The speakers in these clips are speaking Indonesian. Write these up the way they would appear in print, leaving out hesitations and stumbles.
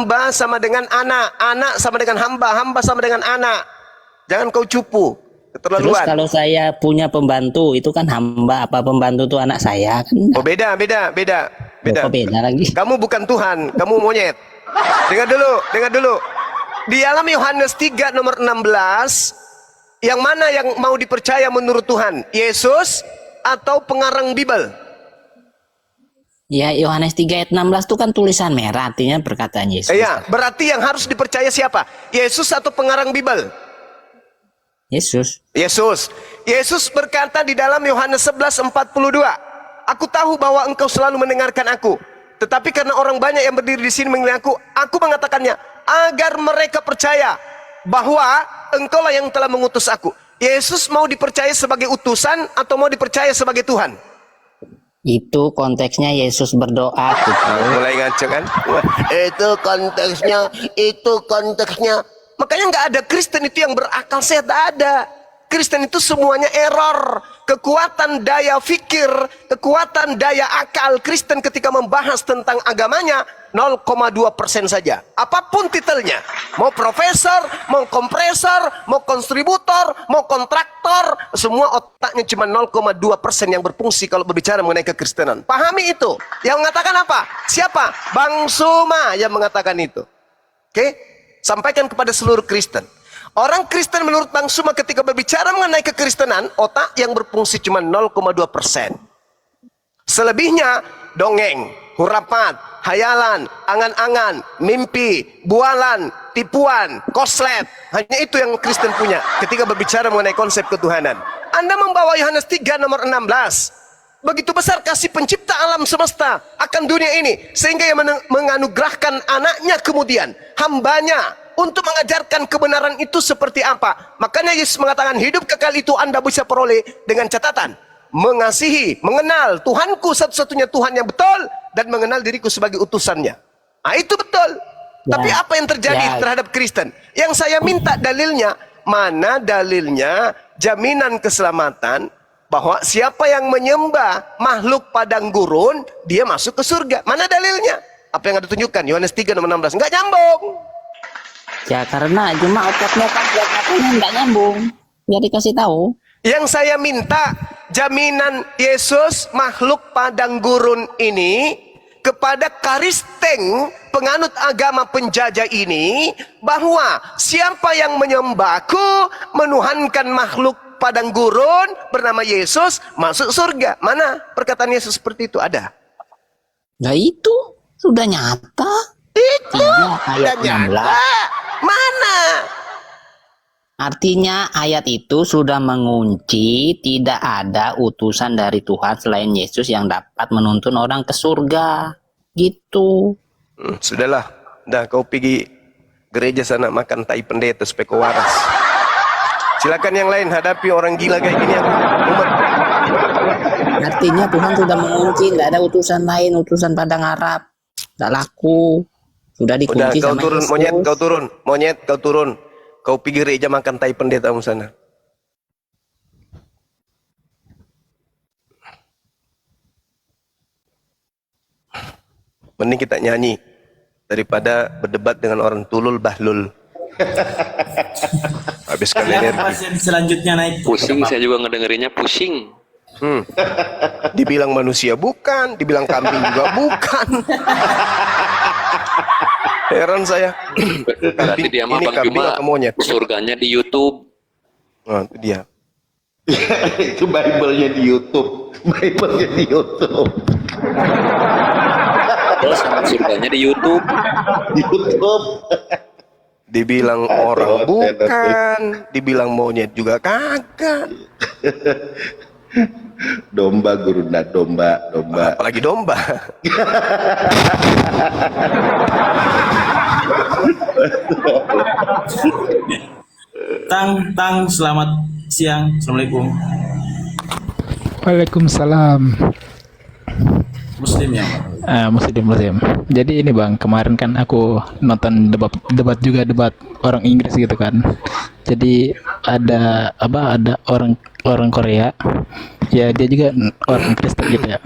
hamba sama dengan anak, anak sama dengan hamba, hamba sama dengan anak. Jangan kau cupu, Terus keterlaluan. kalau saya punya pembantu, itu kan hamba, apa pembantu itu anak saya kan? Oh beda. Kok beda lagi? Kamu bukan Tuhan, kamu monyet. Dengar dulu. Di dalam Yohanes 3 nomor 16, yang mana yang mau dipercaya menurut Tuhan? Yesus atau pengarang Bible? Ya, Yohanes 3 ayat 16 itu kan tulisan merah, artinya perkataan Yesus. Iya, berarti yang harus dipercaya siapa? Yesus atau pengarang Bible? Yesus. Yesus berkata di dalam Yohanes 11:42, aku tahu bahwa engkau selalu mendengarkan aku, tetapi karena orang banyak yang berdiri di sini mengenai aku mengatakannya agar mereka percaya bahwa engkaulah yang telah mengutus aku. Yesus mau dipercaya sebagai utusan atau mau dipercaya sebagai Tuhan? Itu konteksnya Yesus berdoa gitu. Mulai ngaco kan? Itu konteksnya. Makanya nggak ada Kristen itu yang berakal sehat, nggak ada. Kristen itu semuanya error. Kekuatan daya fikir, kekuatan daya akal Kristen ketika membahas tentang agamanya 0,2% saja. Apapun titelnya, mau profesor, mau kompresor, mau kontributor, mau kontraktor, semua otaknya cuma 0,2% yang berfungsi kalau berbicara mengenai kekristenan. Pahami itu. Yang mengatakan apa? Siapa? Bang Suma yang mengatakan itu. Oke? Sampaikan kepada seluruh Kristen. Orang Kristen menurut Bang Suma ketika berbicara mengenai kekristenan, otak yang berfungsi cuma 0,2%. Selebihnya dongeng, hurapat, hayalan, angan-angan, mimpi, bualan, tipuan, koslet. Hanya itu yang Kristen punya ketika berbicara mengenai konsep ketuhanan. Anda membawa Yohanes 3 nomor 16. Begitu besar kasih pencipta alam semesta akan dunia ini, sehingga ia menganugerahkan anaknya kemudian, hambanya, untuk mengajarkan kebenaran itu seperti apa. Makanya Yesus mengatakan hidup kekal itu Anda bisa peroleh dengan catatan mengasihi, mengenal Tuhanku satu-satunya Tuhan yang betul, dan mengenal diriku sebagai utusannya. Nah itu betul. Tapi apa yang terjadi terhadap Kristen? Yang saya minta dalilnya, mana dalilnya jaminan keselamatan bahwa siapa yang menyembah makhluk padang gurun dia masuk ke surga? Mana dalilnya? Apa yang ada tunjukkan? Yohanes 3 nomor 16. Enggak nyambung. Ya karena cuma otaknya nggak nyambung. Biar dikasih tahu. Yang saya minta jaminan Yesus makhluk padang gurun ini kepada Karisteng penganut agama penjajah ini, bahwa siapa yang menyembahku menuhankan makhluk padang gurun bernama Yesus masuk surga. Mana perkataan Yesus seperti itu ada? Nah itu sudah nyata. Itu ayat 16. Mana? Artinya ayat itu sudah mengunci tidak ada utusan dari Tuhan selain Yesus yang dapat menuntun orang ke surga. Gitu. Sudahlah. Dah kau pergi gereja sana makan tai pendeta supaya kau waras. Silakan yang lain hadapi orang gila kayak gini. Artinya Tuhan sudah mengunci, tidak ada utusan lain, utusan padang Arab. Tidak laku. Sudah dikunci kau sama turun, Yesus. monyet, kau turun. Kau pergi gereja makan tai pendeta sana. Mending kita nyanyi daripada berdebat dengan orang tulul bahlul. Habiskan energi. Pasien selanjutnya naik. Pusing, saya juga ngedengerinnya pusing. Dibilang manusia bukan, dibilang kambing juga bukan. Heran saya. Berarti dia mah Bang Juma surganya di YouTube. Oh, itu dia. Itu Bible-nya di YouTube. Terus surganya di YouTube. Dibilang orang bukan, dibilang monyet juga kagak. Domba gurunda, domba. Apalagi domba. Tang, selamat siang. Assalamualaikum. Waalaikumsalam. Muslim ya, Muslim. Jadi ini Bang, kemarin kan aku nonton debat orang Inggris gitu kan. Jadi ada orang Korea, ya dia juga orang Kristen gitu ya.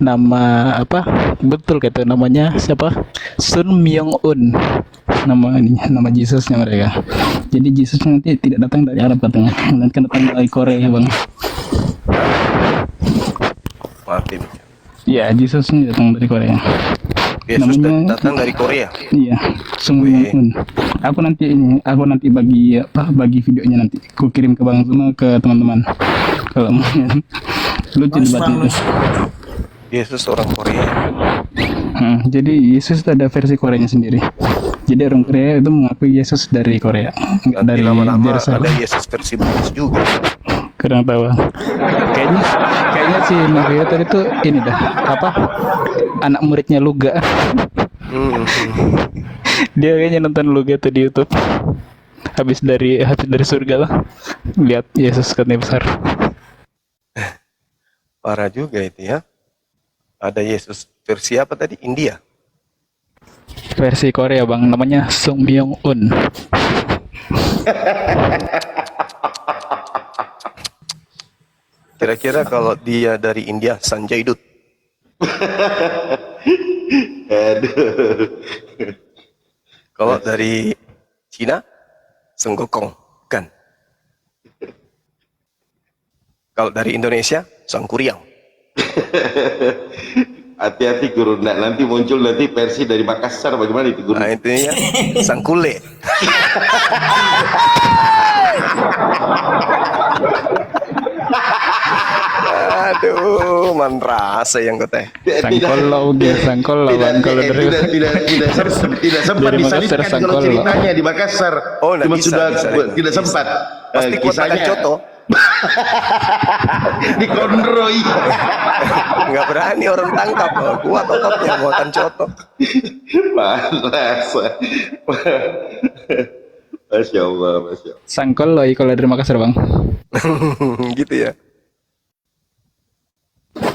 nama apa betul kata namanya siapa, Sun Myung Un, nama Jesusnya mereka. Jadi Yesus nanti tidak datang dari Arab katanya, nanti datang dari Korea bang. Maafin. Iya, Jesusnya datang dari Korea. Yesus Namanya- datang dari Korea. Iya, Sun Myung Un. Aku nanti bagi videonya, nanti aku kirim ke Bang Zuma ke teman-teman. Kalau mau lucu debatnya itu. Yesus orang Korea. Jadi Yesus itu ada versi Koreanya sendiri. Jadi orang Korea itu mengakui Yesus dari Korea, nggak Nanti dari lama-lama Jerusalem. ada Yesus versi Buddhis juga. Kurang tahu. Kayaknya si Mario tadi tuh ini dah apa? Anak muridnya Luga. Hmm. Dia kayaknya nonton Luga tuh di YouTube. Habis dari surga lah. Lihat Yesus katanya besar. Parah juga itu ya. Ada Yesus versi apa tadi? India. Versi Korea bang, namanya Sung Myung Un. Kira-kira kalau dia dari India, Sanjay Dutt. Aduh. Kalau dari Cina, Seng Gokong. Kan. Kalau dari Indonesia, Sang Kuriang. Hati-hati Guru, nanti muncul nanti versi dari Makassar, bagaimana itu Guru? Nah itu ya, Sang Kule. Aduh, man rasa yang kata. Sangkolo udah sangkolo bang. Kalau dari Tidak sempat Dari Makassar, disalibkan kalau Sangkolo. ceritanya di Makassar. Oh, nggak Cuma bisa, sudah bisa. tidak sempat. Pasti kuat makan coto. Di konroi. Nggak berani orang tangkap. Kuat ototnya makan coto. Panas. Masya Allah, Masya Allah. sangkolo kalau dari Makassar bang. Gitu ya.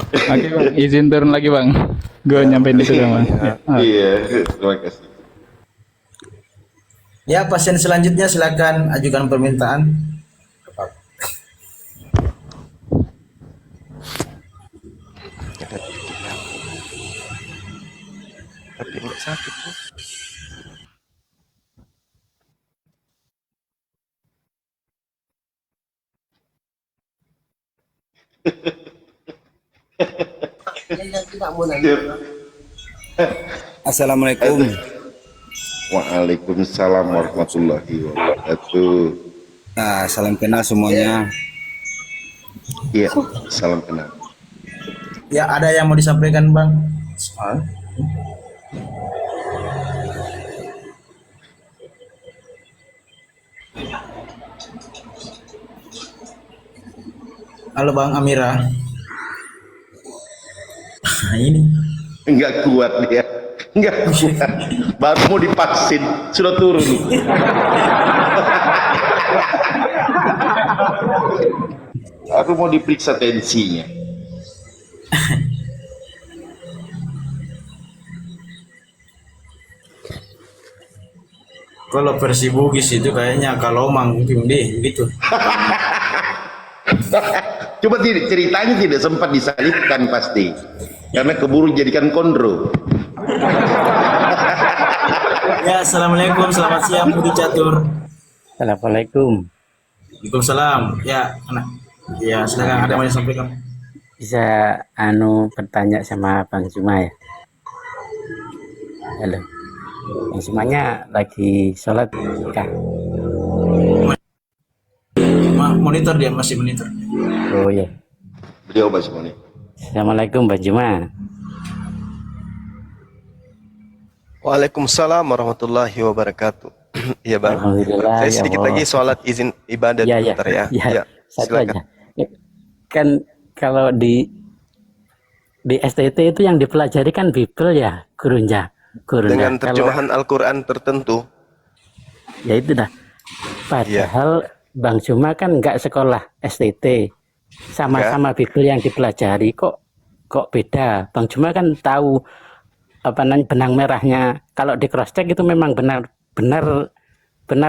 Oke bang, izin turun lagi bang. Gue nyampein itu bang. Iya, terima kasih. Ya, pasien selanjutnya silakan ajukan permintaan. Tapi nggak sakit tuh. Assalamualaikum. Waalaikumsalam warahmatullahi wabarakatuh. Nah, salam kenal semuanya. Iya, salam kenal. Ya, ada yang mau disampaikan, Bang? Halo Bang Amira. Ini Enggak kuat dia. Enggak kuat. Baru mau divaksin, sudah turun. Baru mau diperiksa tensinya. kalau versi Bugis itu kayaknya kalau mungkin deh gitu. Coba ceritanya tidak sempat disalibkan pasti. Karena keburu jadikan kondro. Ya, assalamualaikum, selamat siang Budi Catur. Assalamualaikum. Waalaikumsalam. Ya, anak. Ya, silakan ada yang mau disampaikan. Bisa bertanya sama Bang Juma ya? Halo. Bang Jumanya lagi sholat kah? Monitor dia masih monitor. Oh iya. Beliau bahas ini. Assalamualaikum Bang Juma. Waalaikumsalam warahmatullahi wabarakatuh. Iya bang. Alhamdulillah. Saya sedikit Allah. lagi sholat izin ibadat Ya, bentar ya. ya. Satu silakan. aja. Kan kalau di STT itu yang dipelajari kan Bible ya, gurunya. Dengan Kalau- terjemahan Al-Quran tertentu. Ya itu dah. Padahal Bang Juma kan nggak sekolah STT, sama-sama Bible yang dipelajari kok beda. Bang Juma kan tahu apa namanya benang merahnya. Kalau di cross check itu memang benar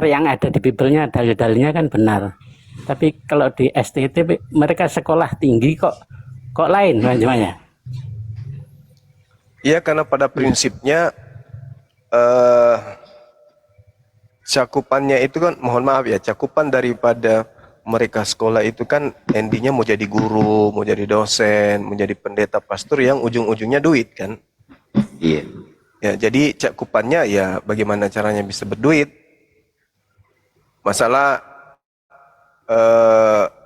yang ada di Bible-nya, dalil-dalilnya kan benar. Tapi kalau di STT mereka sekolah tinggi kok lain Bang Juma ya. Iya, karena pada prinsipnya cakupannya itu kan, mohon maaf ya, cakupan daripada mereka sekolah itu kan endingnya mau jadi guru, mau jadi dosen, mau jadi pendeta, pastor yang ujung-ujungnya duit kan. Iya. Ya, jadi cakupannya ya bagaimana caranya bisa berduit. Masalah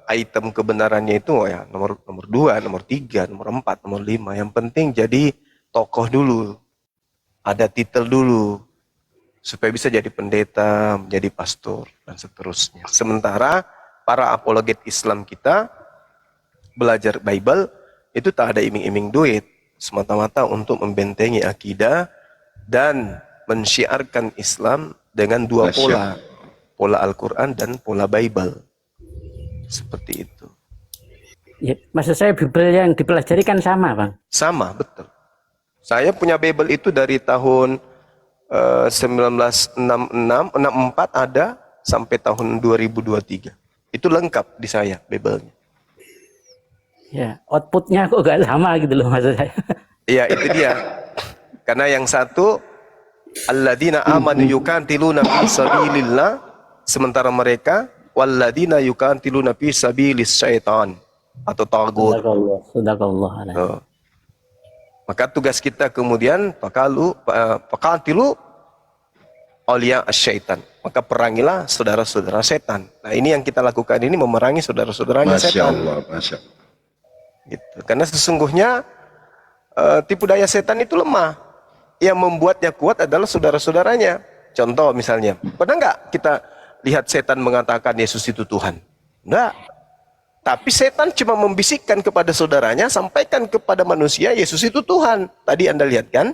item kebenarannya itu ya nomor 2, nomor 3, nomor 4, nomor 5. Yang penting jadi tokoh dulu. Ada titel dulu. Supaya bisa jadi pendeta, menjadi pastor, dan seterusnya. Sementara para apologet Islam kita belajar Bible itu tak ada iming-iming duit. Semata-mata untuk membentengi akidah dan mensyiarkan Islam dengan dua pola. Pola Al-Quran dan pola Bible. Seperti itu. Ya, maksud saya Bible yang dipelajari kan sama, Bang? Sama, betul. Saya punya Bible itu dari tahun 1964 ada sampai tahun 2023. Itu lengkap di saya Bible-nya. Ya, outputnya kok gak sama gitu loh maksud saya. Iya, itu dia. Karena yang satu alladzina amanu yuqatiluna fi sabilillah, sementara mereka walladzina yuqatiluna fi sabilis syaitan atau tagut. Sadaqallah. Oh. Maka tugas kita kemudian faqatilu awliya asyaitan. Maka perangilah saudara-saudara setan. Nah, ini yang kita lakukan ini, memerangi saudara-saudaranya setan. Masya Allah, Masya Allah. Gitu. Karena sesungguhnya tipu daya setan itu lemah. Yang membuatnya kuat adalah saudara-saudaranya. Contoh misalnya, pernah nggak kita lihat setan mengatakan Yesus itu Tuhan? Enggak. Tapi setan cuma membisikkan kepada saudaranya, sampaikan kepada manusia Yesus itu Tuhan. Tadi Anda lihat kan?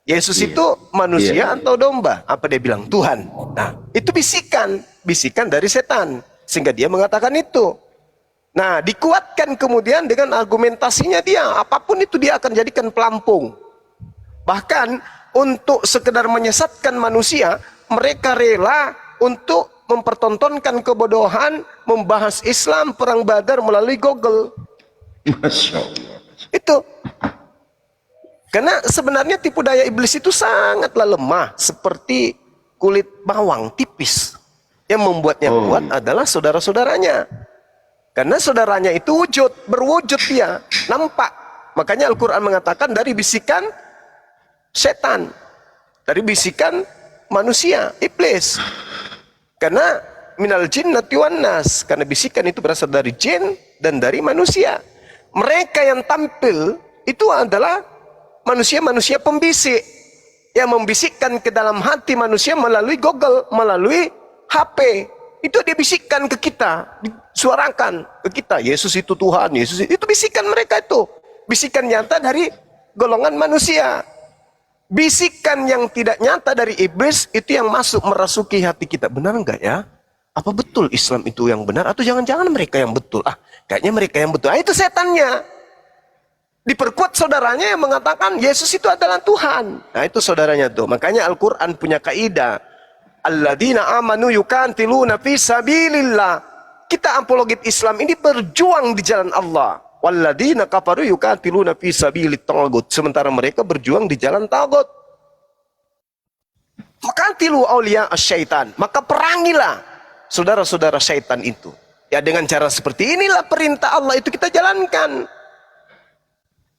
Yesus itu manusia atau domba? Apa dia bilang? Tuhan. Nah, itu bisikan dari setan. Sehingga dia mengatakan itu. Nah, dikuatkan kemudian dengan argumentasinya dia. Apapun itu dia akan jadikan pelampung. Bahkan untuk sekedar menyesatkan manusia, mereka rela untuk mempertontonkan kebodohan, membahas Islam, perang Badar melalui Google. Masya Allah. Itu. Karena sebenarnya tipu daya iblis itu sangatlah lemah. Seperti kulit bawang tipis. Yang membuatnya kuat adalah saudara-saudaranya. Karena saudaranya itu berwujud dia, nampak. Makanya Al-Quran mengatakan dari bisikan setan. Dari bisikan manusia, iblis. Karena minal jinnati wan nas, karena bisikan itu berasal dari jin dan dari manusia. Mereka yang tampil itu adalah manusia-manusia pembisik yang membisikkan ke dalam hati manusia melalui Google, melalui HP. Itu dia bisikkan ke kita, disuarakan ke kita, Yesus itu Tuhan, Yesus itu bisikan mereka itu. Bisikan nyata dari golongan manusia. Bisikan yang tidak nyata dari iblis itu yang masuk merasuki hati kita. Benar enggak ya? Apa betul Islam itu yang benar? Atau jangan-jangan mereka yang betul? Kayaknya mereka yang betul. Itu setannya. Diperkuat saudaranya yang mengatakan Yesus itu adalah Tuhan. Nah, itu saudaranya tuh. Makanya Al-Quran punya kaidah. Alladzina amanu yuqatiluna fi sabilillah. Kita apologet Islam ini berjuang di jalan Allah. Walladzina kafaru yuqatiluna fi sabilit tagut. Sementara mereka berjuang di jalan tagut. Faqatilu awliya asyaitan. Maka perangilah saudara-saudara syaitan itu. Ya, dengan cara seperti inilah perintah Allah itu kita jalankan.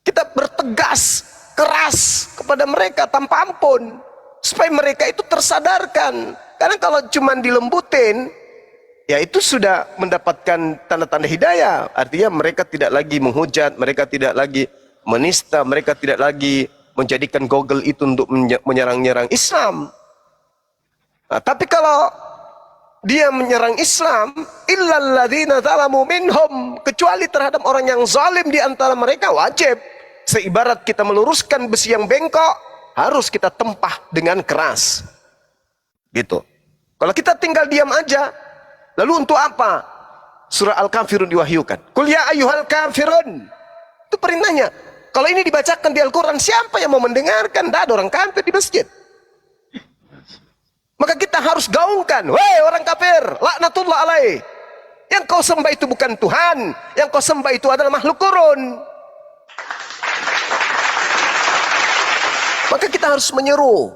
Kita bertegas, keras kepada mereka tanpa ampun. Supaya mereka itu tersadarkan. Karena kalau cuma dilembutin, ya itu sudah mendapatkan tanda-tanda hidayah. Artinya mereka tidak lagi menghujat, mereka tidak lagi menista, mereka tidak lagi menjadikan Google itu untuk menyerang-nyerang Islam. Nah, tapi kalau dia menyerang Islam, illalladzina zalamu minhum, kecuali terhadap orang yang zalim di antara mereka, wajib. Seibarat kita meluruskan besi yang bengkok, harus kita tempah dengan keras. Gitu. Kalau kita tinggal diam aja, lalu untuk apa? Surah Al-Kafirun diwahyukan. Qul ya ayyuhal kafirun. Itu perintahnya. Kalau ini dibacakan di Al-Quran, siapa yang mau mendengarkan? Tidak ada orang kafir di masjid. Maka kita harus gaungkan. Woi orang kafir, laknatullah alaih. Yang kau sembah itu bukan Tuhan. Yang kau sembah itu adalah makhluk kurun. Maka kita harus menyeru.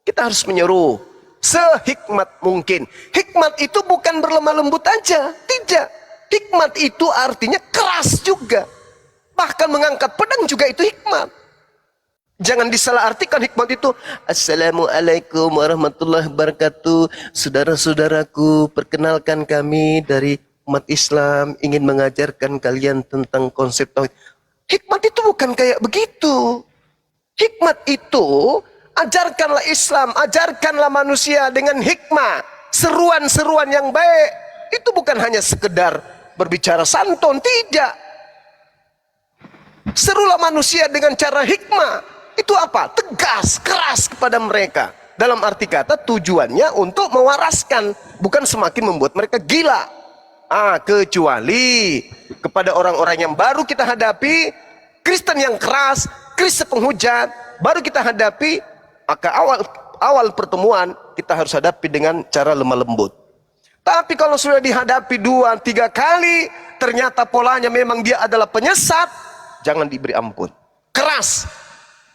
Kita harus menyeru sehikmat mungkin. Hikmat itu bukan berlemah lembut aja, tidak. Hikmat itu artinya keras juga. Bahkan mengangkat pedang juga itu hikmat. Jangan disalahartikan hikmat itu. Assalamualaikum warahmatullahi wabarakatuh. Saudara-saudaraku, perkenalkan kami dari umat Islam ingin mengajarkan kalian tentang konsep tauhid. Hikmat itu bukan kayak begitu. Hikmat itu ajarkanlah Islam, ajarkanlah manusia dengan hikmah, seruan-seruan yang baik. Itu bukan hanya sekedar berbicara santun, tidak. Serulah manusia dengan cara hikmah. Itu apa? Tegas, keras kepada mereka. Dalam arti kata tujuannya untuk mewaraskan, bukan semakin membuat mereka gila. Kecuali kepada orang-orang yang baru kita hadapi, Kristen yang keras, Kristen penghujat, baru kita hadapi. Maka awal pertemuan kita harus hadapi dengan cara lemah lembut. Tapi kalau sudah dihadapi 2-3 kali, ternyata polanya memang dia adalah penyesat, jangan diberi ampun. Keras.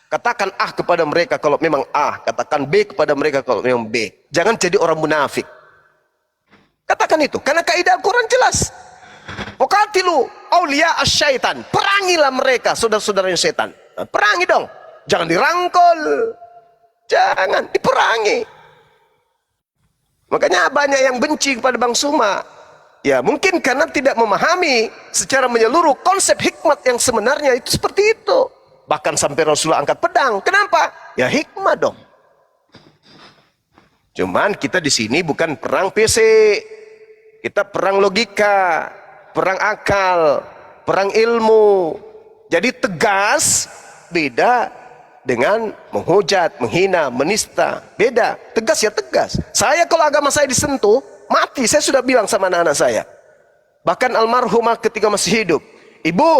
Katakan A kepada mereka kalau memang A, katakan B kepada mereka kalau memang B. Jangan jadi orang munafik. Katakan itu, karena kaidah Al-Quran jelas. Waqatilu awliya asyaitan. Perangilah mereka, saudara-saudaranya setan. Perangi dong. Jangan dirangkul. Jangan diperangi. Makanya banyak yang benci kepada Bang Suma. Ya mungkin karena tidak memahami secara menyeluruh konsep hikmat yang sebenarnya itu seperti itu. Bahkan sampai Rasulullah angkat pedang. Kenapa? Ya hikmah dong. Cuman kita di sini bukan perang PC. Kita perang logika, perang akal, perang ilmu. Jadi tegas beda dengan menghujat, menghina, menista. Beda. Tegas ya tegas. Saya kalau agama saya disentuh, mati. Saya sudah bilang sama anak-anak saya. Bahkan almarhumah ketika masih hidup. Ibu,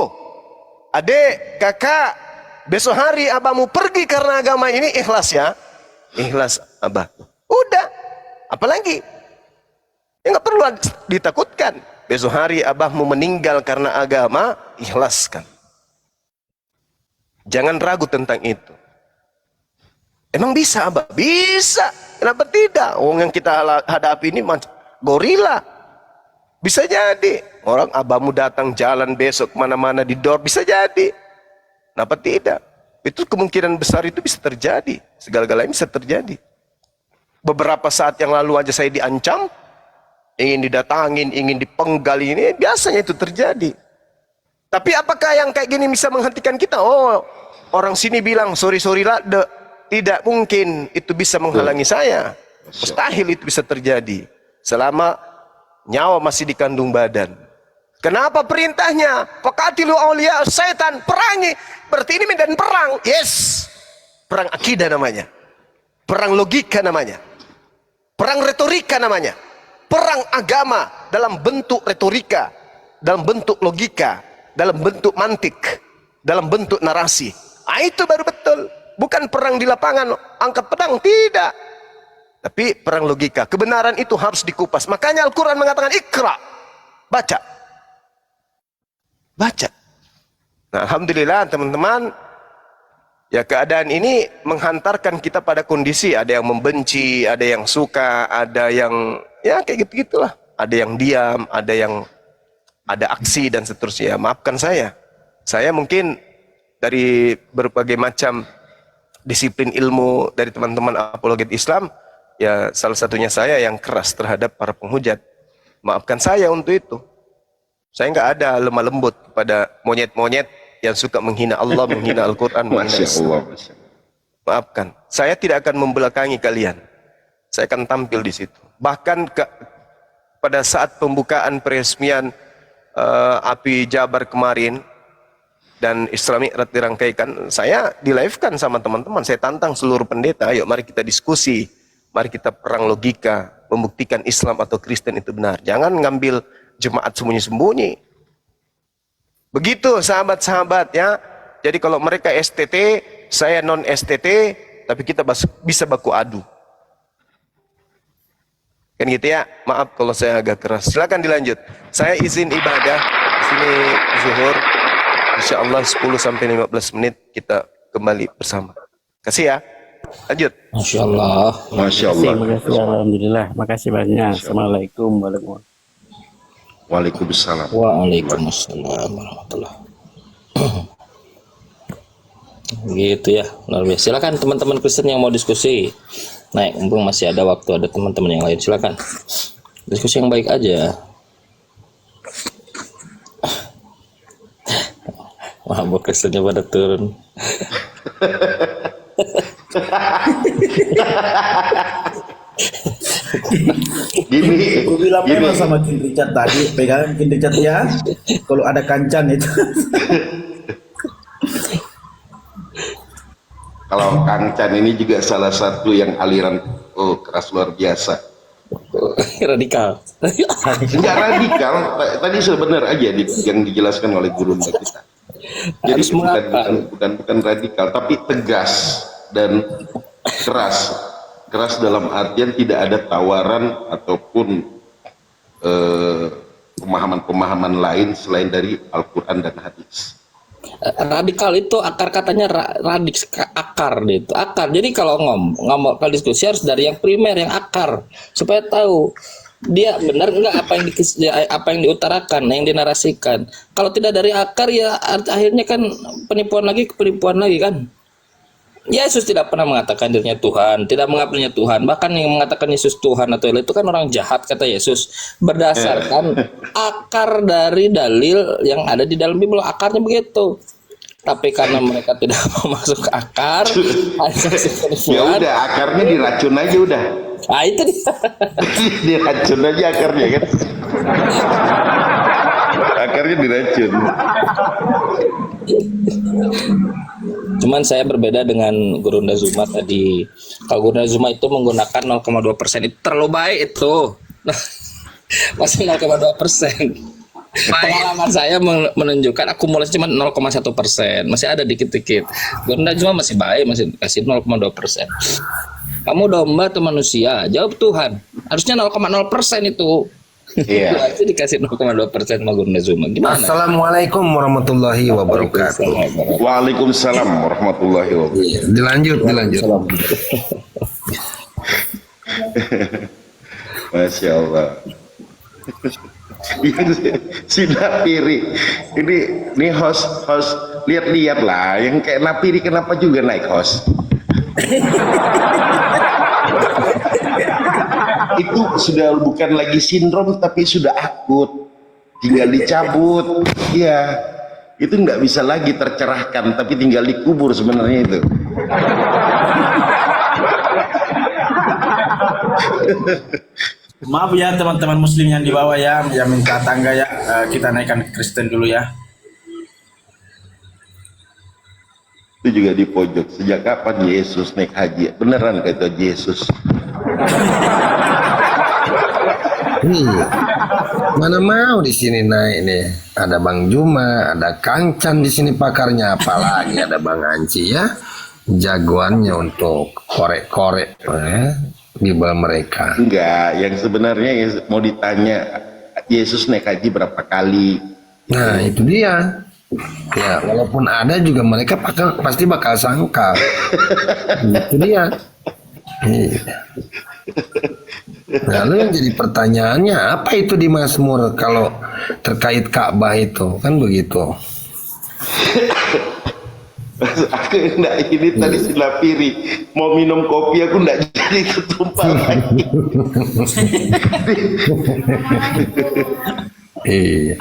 adik, kakak, besok hari abahmu pergi karena agama ini, ikhlas ya. Ikhlas abah. Udah. Apalagi? Ya nggak perlu ditakutkan. Besok hari abahmu meninggal karena agama, ikhlaskan. Jangan ragu tentang itu. Emang bisa, Abah? Bisa. Kenapa tidak? Yang kita hadapi ini gorila. Bisa jadi. Orang abahmu datang jalan besok mana-mana di door, bisa jadi. Kenapa tidak? Itu kemungkinan besar itu bisa terjadi. Segala-galanya bisa terjadi. Beberapa saat yang lalu aja saya diancam, ingin didatangin, ingin dipenggal ini, biasanya itu terjadi. Tapi apakah yang kayak gini bisa menghentikan kita? Oh, orang sini bilang sorry lah, tidak mungkin itu bisa menghalangi saya. Mustahil itu bisa terjadi selama nyawa masih di kandung badan. Kenapa perintahnya? Faqatilu awliya setan, perangi. Berarti ini medan perang. Yes. Perang akidah namanya. Perang logika namanya. Perang retorika namanya. Perang agama dalam bentuk retorika, dalam bentuk logika, dalam bentuk mantik, dalam bentuk narasi. Itu baru betul. Bukan perang di lapangan, angkat pedang, tidak. Tapi perang logika. Kebenaran itu harus dikupas. Makanya Al-Quran mengatakan ikra. Baca. Baca. Nah, alhamdulillah teman-teman. Ya keadaan ini menghantarkan kita pada kondisi. Ada yang membenci, ada yang suka, ada yang ya kayak gitu-gitulah. Ada yang diam, ada yang ada aksi dan seterusnya. Maafkan saya. Saya mungkin dari berbagai macam disiplin ilmu dari teman-teman apologet Islam, ya salah satunya saya yang keras terhadap para penghujat. Maafkan saya untuk itu. Saya nggak ada lemah lembut pada monyet-monyet yang suka menghina Allah, menghina Al-Quran. Masya Allah. Maafkan. Saya tidak akan membelakangi kalian. Saya akan tampil di situ. Bahkan pada saat pembukaan peresmian API Jabar kemarin, dan Isra Mi'raj dirangkaikan, saya di-live-kan sama teman-teman. Saya tantang seluruh pendeta, ayo mari kita diskusi, mari kita perang logika, membuktikan Islam atau Kristen itu benar. Jangan ngambil jemaat sembunyi-sembunyi. Begitu sahabat-sahabat ya. Jadi kalau mereka STT, saya non STT, tapi kita bisa baku adu. Kan gitu ya. Maaf kalau saya agak keras. Silakan dilanjut. Saya izin ibadah di sini zuhur. Insya Allah 10 sampai 15 menit kita kembali bersama. Kasih ya. Lanjut. Masya Allah. Masya Allah. Makasih, alhamdulillah. Makasih banyak. Assalamualaikum warahmatullahi wabarakatuh. Waalaikumsalam. Waalaikumsalam warahmatullahi. Gitu ya, luar biasa. Silakan teman-teman Kristen yang mau diskusi. Naik, mumpung masih ada waktu, ada teman-teman yang lain, silakan. Diskusi yang baik aja. Wah, Kristennya pada turun. Gini, Aku bilang gini. memang sama King Richard tadi, pegangan King Richard ya. Kalau ada kancan itu. Kalau Kang Chan ini juga salah satu yang aliran keras luar biasa. Radikal. Enggak radikal, tadi sebenarnya aja yang dijelaskan oleh guru kita. Jadi Harus mengakal. bukan radikal, tapi tegas dan keras. Keras dalam artian tidak ada tawaran ataupun pemahaman-pemahaman lain selain dari Al-Quran dan hadis. Radikal itu akar katanya akar gitu. Akar. Jadi kalau ngomong kalau diskusi harus dari yang primer, yang akar, supaya tahu dia benar enggak apa yang diutarakan, yang dinarasikan. Kalau tidak dari akar ya akhirnya kan penipuan lagi kan. Yesus tidak pernah mengatakan dirinya Tuhan, tidak mengapainya Tuhan. Bahkan yang mengatakan Yesus Tuhan atau itu kan orang jahat, kata Yesus, berdasarkan akar dari dalil yang ada di dalam Bible. Akarnya begitu. Tapi karena mereka tidak mau masuk ke akar, Ya udah, akarnya diracun aja udah. Nah, itu dia. Diracun aja akarnya kan. Akarnya diracun. Cuman saya berbeda dengan Guru Zuma tadi. Kalau Guru Zuma itu menggunakan 0,2%, itu terlalu baik itu. Masih 0,2%. Pengalaman saya menunjukkan akumulasi cuma 0,1%. Masih ada dikit-dikit. Guru Zuma masih baik, masih kasih 0,2%. Kamu domba atau manusia? Jawab Tuhan. Harusnya 0,0% itu. Iya. Itu dikasih 0,2% sama Guru Zuma. Gimana? Assalamualaikum warahmatullahi wabarakatuh. Waalaikumsalam warahmatullahi wabarakatuh. Dilanjut. Masya Allah. Si Napiri ini host lihat lah, yang kayak Napiri kenapa juga naik host? Itu sudah bukan lagi sindrom tapi sudah akut, tinggal dicabut. Iya, itu nggak bisa lagi tercerahkan tapi tinggal dikubur sebenarnya itu. Maaf ya teman-teman muslim yang di bawah ya, yang minta tangga ya, kita naikkan Kristen dulu ya. Itu juga di pojok. Sejak kapan Yesus naik haji? Beneran kata Yesus. Mana mau di sini naik nih? Ada Bang Juma, ada Kang Chan di sini pakarnya, apalagi ada Bang Anci ya, jagoannya untuk korek-korek Bible mereka. Enggak, yang sebenarnya mau ditanya Yesus naik haji berapa kali? Nah itu dia. Ya walaupun ada juga mereka pasti bakal sangkal. Itu dia. Iya. Lalu yang jadi pertanyaannya apa itu di Mazmur kalau terkait Ka'bah itu, kan begitu. Aku enggak, ini tadi si Napiri mau minum kopi aku enggak jadi ketumpah lagi. Iya.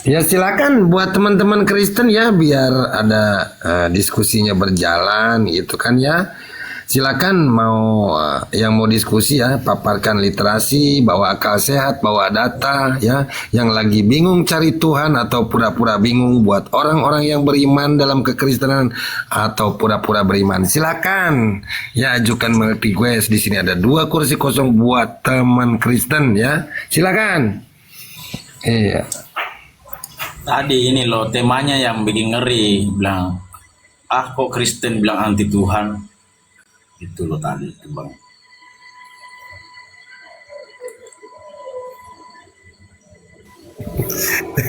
Ya silakan buat teman-teman Kristen ya, biar ada diskusinya berjalan gitu kan ya. Silakan mau yang mau diskusi ya, paparkan literasi, bawa akal sehat, bawa data ya. Yang lagi bingung cari Tuhan atau pura-pura bingung buat orang-orang yang beriman dalam kekristenan atau pura-pura beriman, silakan ya ajukan multi request. Di sini ada 2 kursi kosong buat teman Kristen ya. Silakan. Iya. Tadi ini loh temanya yang bikin ngeri, bilang kok Kristen bilang anti Tuhan. Itu loh tadi itu Bang.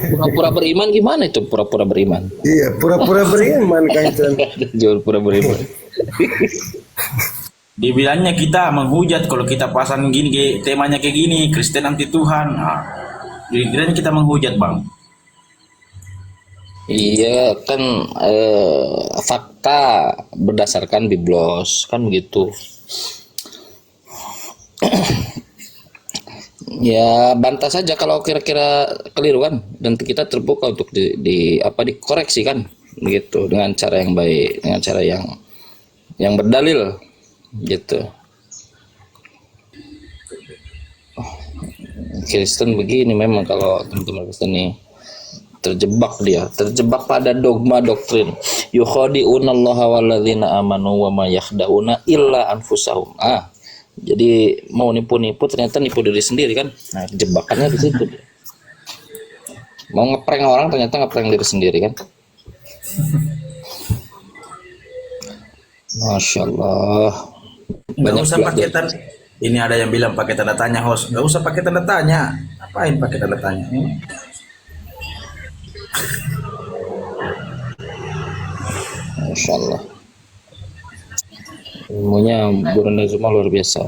Pura-pura beriman gimana itu? Pura-pura beriman. Iya, pura-pura beriman Kang Chan. Jual pura beriman. Dibilangnya kita menghujat kalau kita pasang gini, temanya kayak gini, Kristen anti Tuhan. Nah, dikiranya kita menghujat, Bang. Iya kan, fakta berdasarkan biblos kan begitu. Ya bantah saja kalau kira-kira keliru kan, dan kita terbuka untuk dikoreksi kan begitu, dengan cara yang baik, dengan cara yang berdalil gitu. Kristen begini memang, kalau teman-teman Kristen nih terjebak pada dogma doktrin. Yukhadi'unallaha walladzina amanu wa ma yakhda'una illa anfusahum. Jadi mau nipu-nipu ternyata nipu diri sendiri kan. Nah, jebakannya di situ. Mau ngeprank orang ternyata ngeprank diri sendiri kan. Masya Allah. Nggak usah pakai tanda. Ini ada yang bilang pakai tanda tanya, host. Nggak usah pakai tanda tanya. Apain pakai tanda tanya? Masya Allah. Ilmunya Buranda Zuma luar biasa.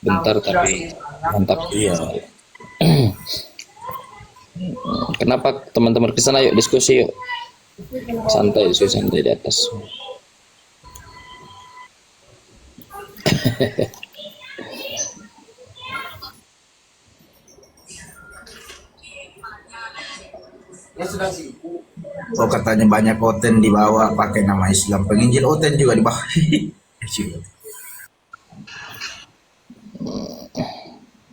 Bentar tapi mantap. Iya. Kenapa teman-teman ke sana, yuk diskusi yuk. Santai, diskusi santai di atas. Oh, katanya banyak oten dibawa pakai nama Islam. Penginjil oten juga dibawa.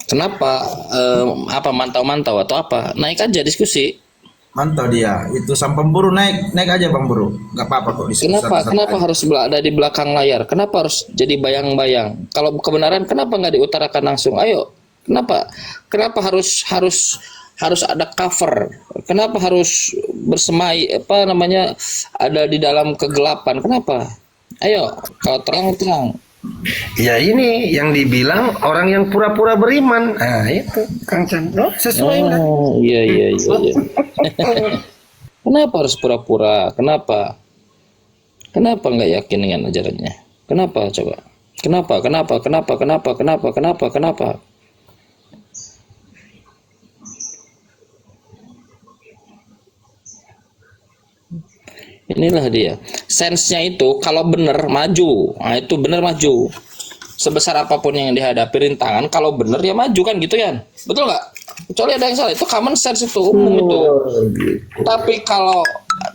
Kenapa? Apa mantau-mantau atau apa? Naik aja diskusi. Mantau dia. Itu sang pemburu naik aja Bang Buru. Nggak apa-apa kok diskusi. Kenapa harus ada di belakang layar? Kenapa harus jadi bayang-bayang? Kalau kebenaran kenapa nggak diutarakan langsung? Ayo. Kenapa harus ada cover? Kenapa harus bersemai ada di dalam kegelapan? Kenapa? Ayo, kalau terang. Ya ini yang dibilang orang yang pura-pura beriman. Nah itu Kang Chan, sesuai lah. Oh iya. Kenapa harus pura-pura? Kenapa nggak yakin dengan ajarannya? Kenapa coba? Kenapa? Inilah dia. Sense-nya itu kalau benar maju. Nah, itu benar maju. Sebesar apapun yang dihadapi rintangan, kalau benar ya maju kan gitu ya. Betul nggak? Kecuali ada yang salah. Itu common sense, itu umum itu. Tapi kalau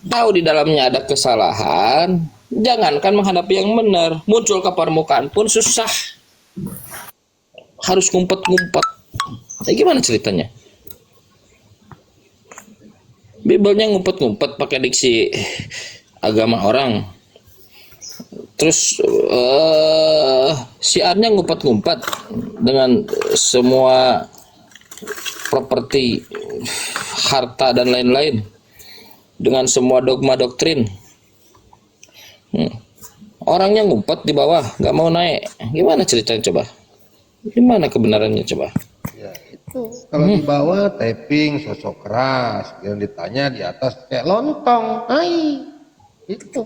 tahu di dalamnya ada kesalahan, jangankan menghadapi yang benar, muncul ke permukaan pun susah. Harus ngumpet-ngumpet. Gimana ceritanya? Bibelnya ngumpet-ngumpet pakai diksi agama orang. Terus syiarnya ngumpet-ngumpet dengan semua properti, harta dan lain-lain, dengan semua dogma doktrin. Orangnya ngumpet di bawah, nggak mau naik. Gimana ceritanya coba? Gimana kebenarannya coba? Ya itu kalau di bawah tapping sosok keras, yang ditanya di atas kayak lontong. Itu.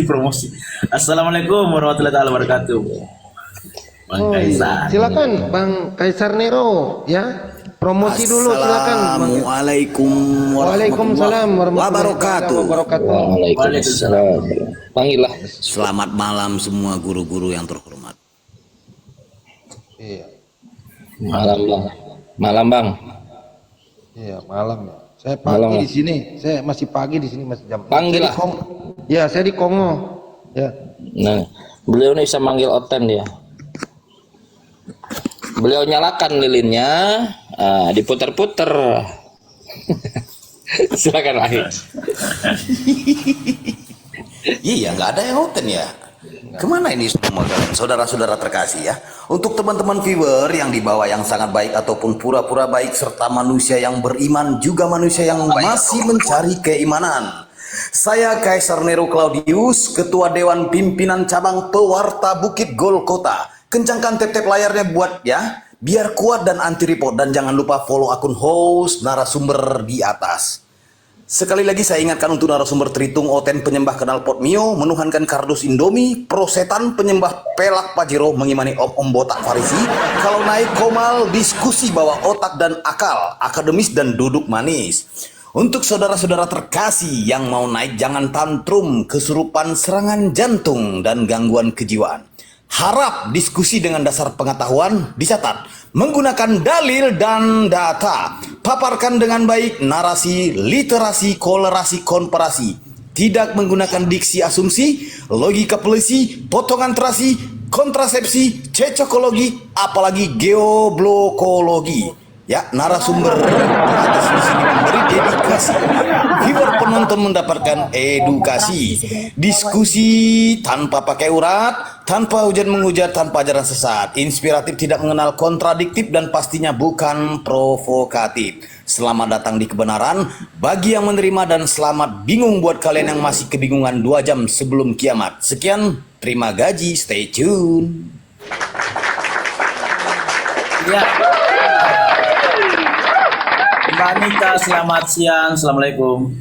Promosi. Assalamualaikum warahmatullahi wabarakatuh. Bang Kaisar. Silakan Bang Kaisar Nero ya. Promosi dulu silakan. Assalamualaikum Waalaikumsalam warahmatullahi wabarakatuh. Waalaikumsalam. Panggillah. Selamat malam semua guru-guru yang terhormat. Iya. Malam Bang. Iya, malam ya. Saya pagi di sini. Saya masih pagi di sini, masih jam. Panggil lah. Ya, saya di Kongo. Ya. Nah, beliau ini bisa manggil Oten dia. Beliau nyalakan lilinnya, diputar-putar. Silakan akhir. Iya, nggak ada yang hoten ya. Kemana ini semua saudara-saudara terkasih ya? Untuk teman-teman viewer yang di bawah yang sangat baik ataupun pura-pura baik, serta manusia yang beriman juga manusia yang masih mencari keimanan. Saya Kaisar Nero Claudius, Ketua Dewan Pimpinan Cabang Pewarta Bukit Golkota. Kencangkan tap-tap layarnya buat ya, Biar kuat dan anti report, dan jangan lupa follow akun host narasumber di atas. Sekali lagi saya ingatkan untuk narasumber Tritung Oten penyembah knalpot Mio, menuhankan kardus Indomie, pro setan penyembah pelak Pajero, mengimani om botak Farisi. Kalau naik komal, diskusi bawa otak dan akal, akademis dan duduk manis. Untuk saudara-saudara terkasih yang mau naik, jangan tantrum, kesurupan, serangan jantung, dan gangguan kejiwaan. Harap diskusi dengan dasar pengetahuan dicatat, menggunakan dalil dan data. Paparkan dengan baik narasi, literasi, kolerasi, komparasi. Tidak menggunakan diksi asumsi, logika pelisi, potongan terasi, kontrasepsi, cecokologi, apalagi geoblokologi. Ya, narasumber di atas di sini memberi dedikasi. Viewer penonton mendapatkan edukasi. Diskusi tanpa pakai urat, tanpa hujan menghujat, tanpa ajaran sesat. Inspiratif, tidak mengenal kontradiktif, dan pastinya bukan provokatif. Selamat datang di kebenaran bagi yang menerima, dan selamat bingung buat kalian yang masih kebingungan 2 jam sebelum kiamat. Sekian, terima gaji, stay tune. Ya. Mbak Anita, selamat siang. Assalamualaikum.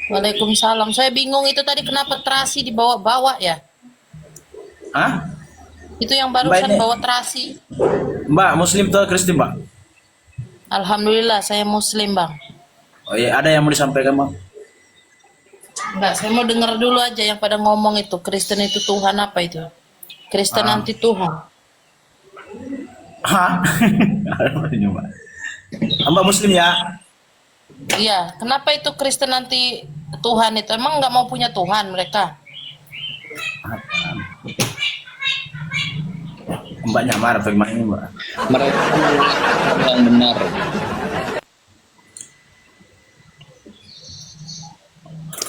Waalaikumsalam. Saya bingung itu tadi kenapa terasi dibawa-bawa ya? Hah? Itu yang barusan bawa terasi. Mbak, Muslim atau Kristen, Mbak? Alhamdulillah saya Muslim, Bang. Oh iya, ada yang mau disampaikan, Bang? Enggak, saya mau dengar dulu aja yang pada ngomong itu. Kristen itu Tuhan apa itu? Kristen anti Tuhan. Hah? Mbak Muslim ya? Iya, kenapa itu Kristen anti Tuhan itu? Emang nggak mau punya Tuhan mereka? Mbaknya marah bagaimana ini, Mbak? Mereka yang benar.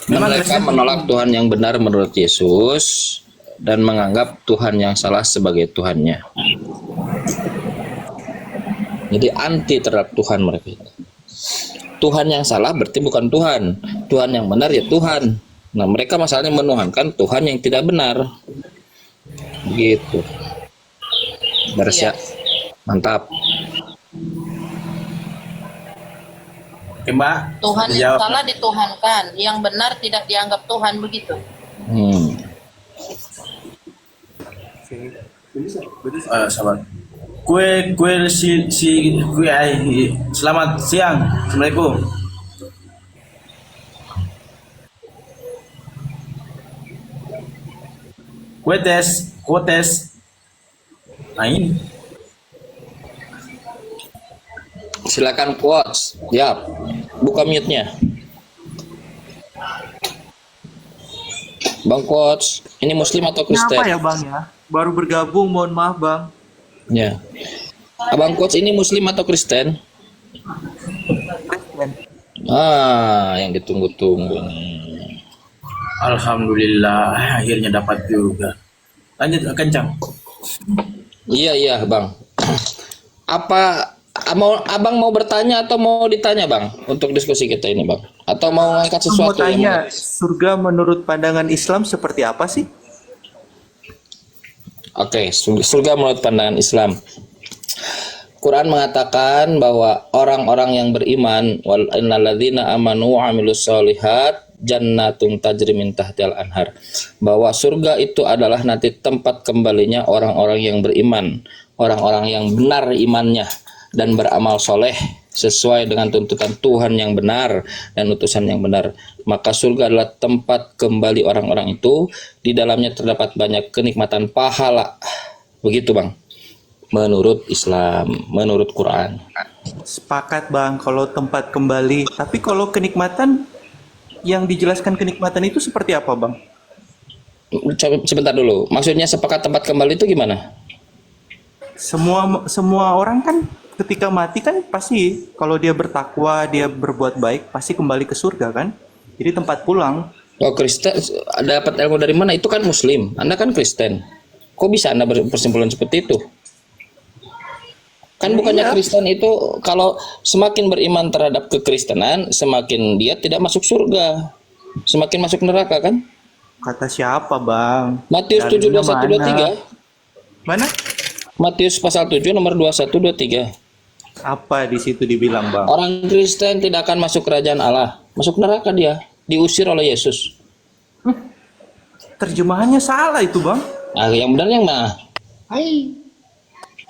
Mereka menolak Tuhan yang benar menurut Yesus dan menganggap Tuhan yang salah sebagai Tuhannya. Jadi anti terhadap Tuhan mereka. Tuhan yang salah berarti bukan Tuhan. Tuhan yang benar ya Tuhan. Nah, mereka masalahnya menuhankan Tuhan yang tidak benar. Begitu. Beres ya. Mantap. Oke, Mbak. Tuhan yang salah dituhankan, yang benar tidak dianggap Tuhan, begitu. Sahabat. Kue selamat siang. Assalamualaikum. Kue tes. Nah ini. Silakan quotes. Ya, buka mute-nya. Bang Quotes, ini Muslim atau Kristen? Apa ya Bang ya? Baru bergabung, mohon maaf Bang. Ya. Abang Quotes ini Muslim atau Kristen? Kristen. Yang ditunggu-tunggu. Alhamdulillah, akhirnya dapat juga. Lanjut, kencang. Iya Bang. Abang mau bertanya atau mau ditanya Bang untuk diskusi kita ini Bang? Atau mau ngangkat sesuatu? Mau tanya, surga menurut pandangan Islam seperti apa sih? Oke, surga menurut pandangan Islam. Quran mengatakan bahwa orang-orang yang beriman, wal innalladzina amanu wa amilus solihat jannatun tajri min tahtial anhar, bahwa surga itu adalah nanti tempat kembalinya orang-orang yang beriman, orang-orang yang benar imannya dan beramal soleh sesuai dengan tuntutan Tuhan yang benar dan utusan yang benar. Maka surga adalah tempat kembali orang-orang itu. Di dalamnya terdapat banyak kenikmatan pahala. Begitu Bang, menurut Islam, menurut Quran. Sepakat Bang, kalau tempat kembali. Tapi kalau kenikmatan, yang dijelaskan kenikmatan itu seperti apa Bang? Sebentar dulu, maksudnya sepakat tempat kembali itu gimana? Semua orang kan ketika mati kan pasti kalau dia bertakwa, dia berbuat baik, pasti kembali ke surga kan? Jadi tempat pulang. Oh Kristen, dapat ilmu dari mana? Itu kan Muslim, Anda kan Kristen. Kok bisa Anda berkesimpulan seperti itu? Kan bukannya Kristen itu kalau semakin beriman terhadap kekristenan, semakin dia tidak masuk surga, semakin masuk neraka kan? Kata siapa Bang? Matius 7:21-23. Mana? Matius pasal 7 nomor 21 23. Apa di situ dibilang, Bang? Orang Kristen tidak akan masuk kerajaan Allah. Masuk neraka dia, diusir oleh Yesus. Terjemahannya salah itu, Bang. Nah, yang benar yang mana?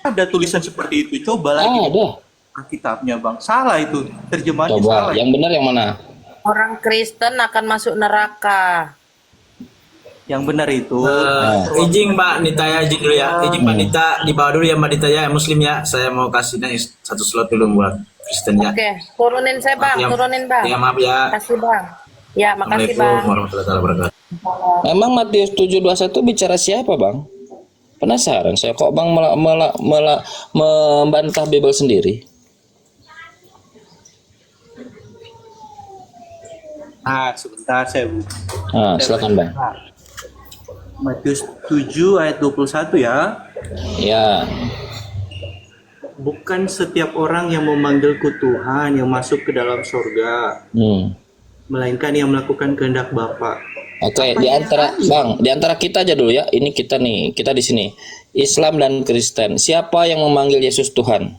Ada tulisan seperti itu. Coba lagi. Ada. Kitabnya, Bang. Salah itu. Terjemahannya Coba, salah. yang benar yang mana? Orang Kristen akan masuk neraka. Yang benar itu. Izin Mbak Nita ya, izin dulu ya. Izin Mbak Nita, di bawah dulu ya Mbak Nita ya, Muslim ya. Saya mau kasih satu slot dulu buat Kristen ya. Oke, turunin saya Bang, Maaf ya. turunin Bang. Ya maaf ya. Makasih Bang. Ya, makasih Assalamualaikum Bang. warahmatullahi wabarakatuh. Emang Matius 7:21 bicara siapa, Bang? Penasaran saya kok Bang membantah Bible sendiri. Sebentar saya buka. Nah, silakan Bang. Matius 7 ayat 21 ya. Ya. Bukan setiap orang yang memanggilku Tuhan yang masuk ke dalam surga, melainkan yang melakukan kehendak Bapa. Oke, di antara kita aja dulu ya. Ini kita nih, kita di sini. Islam dan Kristen. Siapa yang memanggil Yesus Tuhan?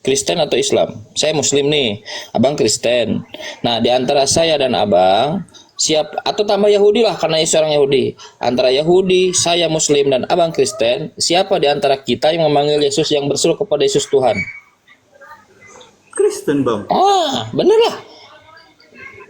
Kristen atau Islam? Saya Muslim nih, Abang Kristen. Nah, di antara saya dan Abang, atau tambah Yahudi lah karena Yesus orang Yahudi. Antara Yahudi, saya Muslim dan Abang Kristen, siapa di antara kita yang memanggil Yesus yang berseru kepada Yesus Tuhan? Kristen, Bang. Bener lah.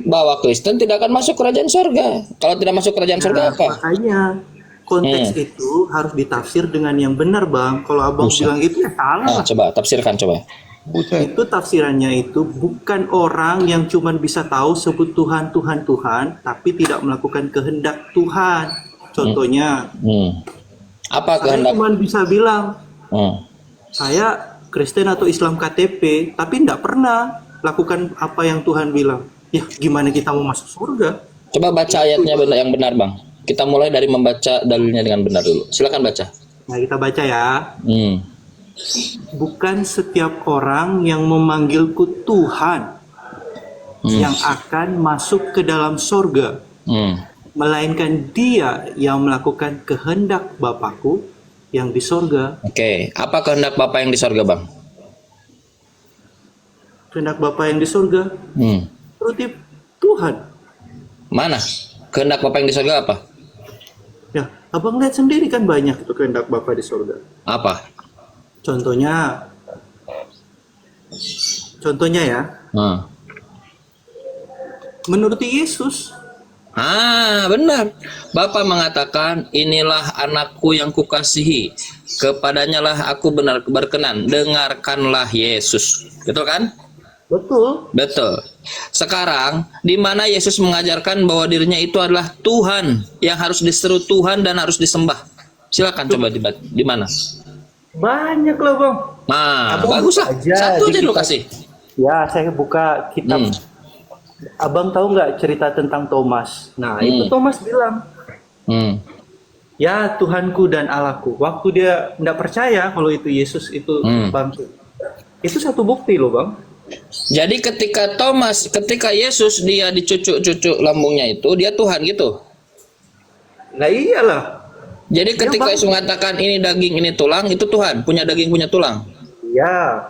Bahwa Kristen tidak akan masuk kerajaan surga. Kalau tidak masuk kerajaan surga apa? Makanya konteks itu harus ditafsir dengan yang benar, Bang. Kalau Abang bilang itu ya salah. Coba tafsirkan coba. Itu tafsirannya itu bukan orang yang cuma bisa tahu sebut Tuhan, Tuhan, Tuhan, tapi tidak melakukan kehendak Tuhan. Contohnya, apa saya kehendak? cuma bisa bilang, saya Kristen atau Islam KTP, tapi tidak pernah lakukan apa yang Tuhan bilang. Ya, gimana kita mau masuk surga? Coba baca ayatnya yang benar, Bang. Kita mulai dari membaca dalilnya dengan benar dulu. Silakan baca. Nah, kita baca ya. Bukan setiap orang yang memanggilku Tuhan yang akan masuk ke dalam surga, melainkan dia yang melakukan kehendak Bapakku yang di surga. Oke, apa kehendak Bapa yang di surga, Bang? Kehendak Bapa yang di surga? Seperti Tuhan. Mana? Kehendak Bapa yang di surga apa? Ya, Abang lihat sendiri kan banyak itu kehendak Bapa di surga. Apa? Contohnya ya, menuruti Yesus. Benar. Bapa mengatakan, inilah anakku yang kukasihi, kepadanya lah aku benar berkenan, dengarkanlah Yesus. Betul kan? Betul. Sekarang, di mana Yesus mengajarkan bahwa dirinya itu adalah Tuhan, yang harus diseru Tuhan dan harus disembah. Silakan coba di mana? Banyak loh, Bang. Bagus lah. Satu aja dulu kasih. Ya, saya buka kitab. Abang tahu nggak cerita tentang Thomas? Nah, itu Thomas bilang, ya Tuhanku dan Allahku. Waktu dia nggak percaya kalau itu Yesus itu bangkit. Itu satu bukti loh, Bang. Jadi ketika Yesus dia dicucuk-cucuk lambungnya itu, dia Tuhan gitu. Nah, iyalah. Jadi ketika Yesus mengatakan ini daging, ini tulang, itu Tuhan punya daging, punya tulang. Ya.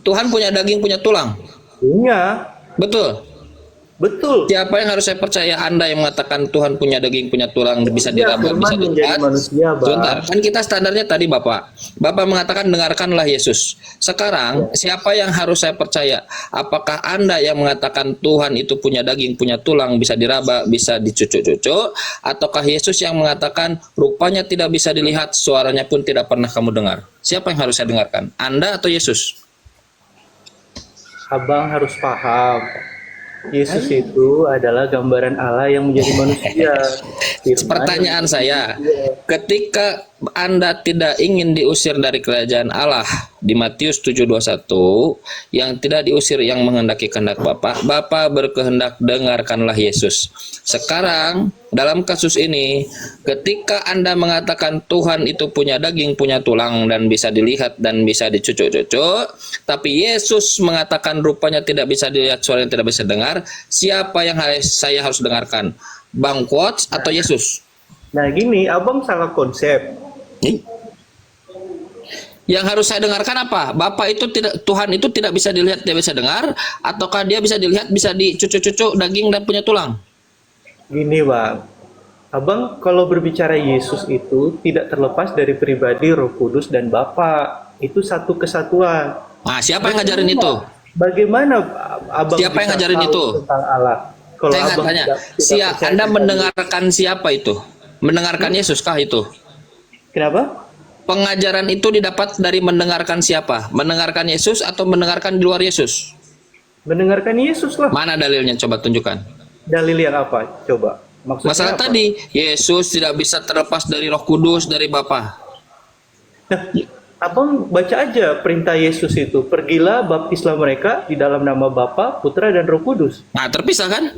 Tuhan punya daging, punya tulang. Punya. Betul. Siapa yang harus saya percaya? Anda yang mengatakan Tuhan punya daging, punya tulang, bisa diraba, bisa dilihat. Sebentar, kan kita standarnya tadi Bapak mengatakan dengarkanlah Yesus. Sekarang siapa yang harus saya percaya? Apakah Anda yang mengatakan Tuhan itu punya daging, punya tulang, bisa diraba, bisa dicucuk-cucuk, ataukah Yesus yang mengatakan rupanya tidak bisa dilihat, suaranya pun tidak pernah kamu dengar? Siapa yang harus saya dengarkan? Anda atau Yesus? Abang harus paham. Yesus itu adalah gambaran Allah yang menjadi manusia. Pertanyaan saya, ketika Anda tidak ingin diusir dari kerajaan Allah di Matius 7:21, yang tidak diusir yang menghendaki kehendak Bapa berkehendak dengarkanlah Yesus. Sekarang dalam kasus ini, ketika Anda mengatakan Tuhan itu punya daging, punya tulang dan bisa dilihat dan bisa dicucuk-cucuk, tapi Yesus mengatakan rupanya tidak bisa dilihat, suaranya tidak bisa dengar, siapa yang saya harus dengarkan? Bang Quotes atau Yesus? Nah gini, Abang salah konsep. Yang harus saya dengarkan apa? Bapak itu tidak, Tuhan itu tidak bisa dilihat, tidak bisa dengar, ataukah dia bisa dilihat, bisa dicucuk-cucuk daging dan punya tulang? Gini Bang, Abang kalau berbicara Yesus itu tidak terlepas dari pribadi Roh Kudus dan Bapa. Itu satu kesatuan. Nah, siapa yang ngajarin itu? Bagaimana Abang Siapa yang bisa ngajarin tahu itu? tentang Allah? Kalau Saya nggak Abang tanya. tidak percaya Anda kepada mendengarkan siapa itu? Mendengarkan Yesus kah itu? Kenapa? Pengajaran itu didapat dari mendengarkan siapa? Mendengarkan Yesus atau mendengarkan di luar Yesus? Mendengarkan Yesus lah. Mana dalilnya? Coba tunjukkan. Dalil yang apa? Coba. Maksudnya Masalah apa? tadi, Yesus tidak bisa terlepas dari Roh Kudus, dari Bapa. Nah, Abang baca aja perintah Yesus itu. Pergilah, baptislah mereka di dalam nama Bapa, Putra, dan Roh Kudus. Nah, terpisah kan?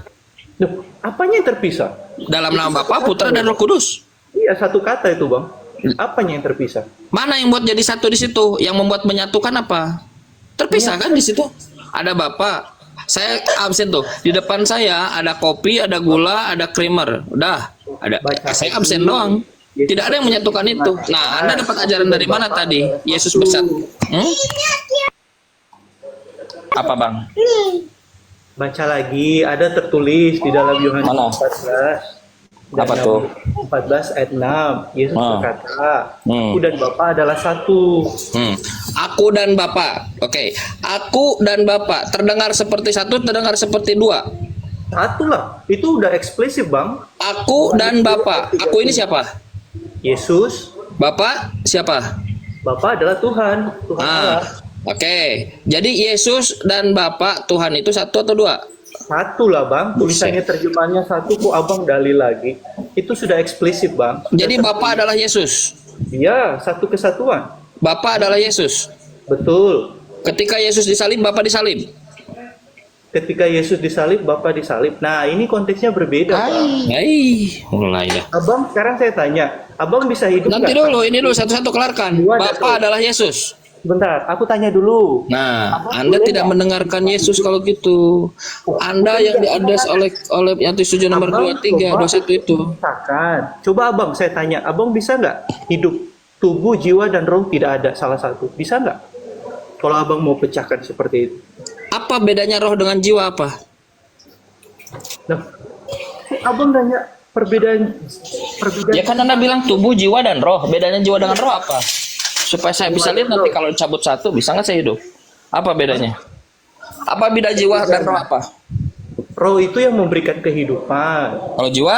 Loh, apanya yang terpisah? Dalam Itu nama satu Bapa, kata, Putra, dan Bang. Roh Kudus. Iya, satu kata itu, Bang. Apanya yang terpisah? Mana yang buat jadi satu di situ? Yang membuat menyatukan apa? Terpisah kan di situ? Ada Bapak. Saya absen tuh. Di depan saya ada kopi, ada gula, ada creamer. Udah. Ada. Saya absen doang. Tidak ada yang menyatukan itu. Nah, Anda dapat ajaran dari mana tadi? Yesus bersatu. Apa, Bang? Baca lagi, ada tertulis di dalam Yohanes Mana? 14. Apa Dan tuh? 14 ayat 6. Yesus berkata, Hmm. Aku dan Bapa adalah satu. Aku dan Bapa. Oke. Aku dan Bapa. Terdengar seperti satu, terdengar seperti dua. Satu lah. Itu udah eksplisit, Bang. Aku dan Bapa. Aku ini siapa? Yesus. Bapak siapa? Bapa adalah Tuhan. Tuhan Allah. Oke. Jadi Yesus dan Bapa Tuhan itu satu atau dua? Satu lah, Bang. Tulisannya terjemahannya satu, kok Abang dalil lagi. Itu sudah eksplisit, Bang. Jadi Bapa adalah Yesus. Iya, satu kesatuan. Bapa adalah Yesus. Betul. Ketika Yesus disalib, Bapa disalib. Ketika Yesus disalib, Bapa disalib. Nah, ini konteksnya berbeda, Bang. Mulai dah. Abang, sekarang saya tanya, Abang bisa hidup Nanti nggak? dulu, ini dulu satu-satu kelarkan. Bapa adalah Yesus. Sebentar, aku tanya dulu. Nah, Anda tidak mendengarkan Yesus kalau gitu. Anda yang diadres oleh Yatus 7 nomor 23, 21 itu. Misalkan, coba Abang saya tanya, Abang bisa nggak hidup tubuh, jiwa, dan roh tidak ada salah satu? Bisa nggak? Kalau Abang mau pecahkan seperti itu. Apa bedanya roh dengan jiwa apa? Nah, Abang tanya perbedaan. Ya kan Anda bilang tubuh, jiwa, dan roh. Bedanya jiwa dengan roh apa? Supaya saya bisa lihat nanti kalau cabut satu, bisa nggak saya hidup? Apa bedanya? Apa beda jiwa dan roh apa? Roh itu yang memberikan kehidupan. Kalau jiwa?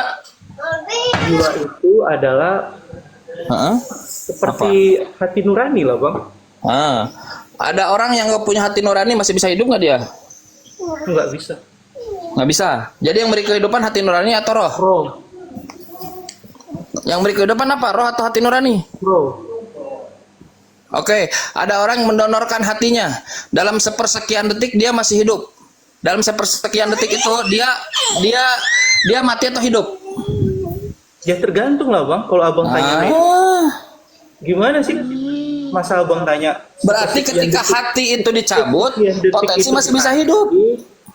Jiwa itu adalah seperti hati nurani lah, Bang. Ada orang yang nggak punya hati nurani masih bisa hidup nggak dia? Nggak bisa. Nggak bisa. Jadi yang beri kehidupan hati nurani atau roh? Roh. Yang beri kehidupan apa? Roh atau hati nurani? Roh. Oke, ada orang yang mendonorkan hatinya. Dalam sepersekian detik dia masih hidup. Dalam sepersekian detik itu dia mati atau hidup? Ya tergantung lah, Bang. Kalau Abang tanya gimana sih? Masa Abang tanya? Berarti ketika hati itu dicabut, potensi masih bisa hidup.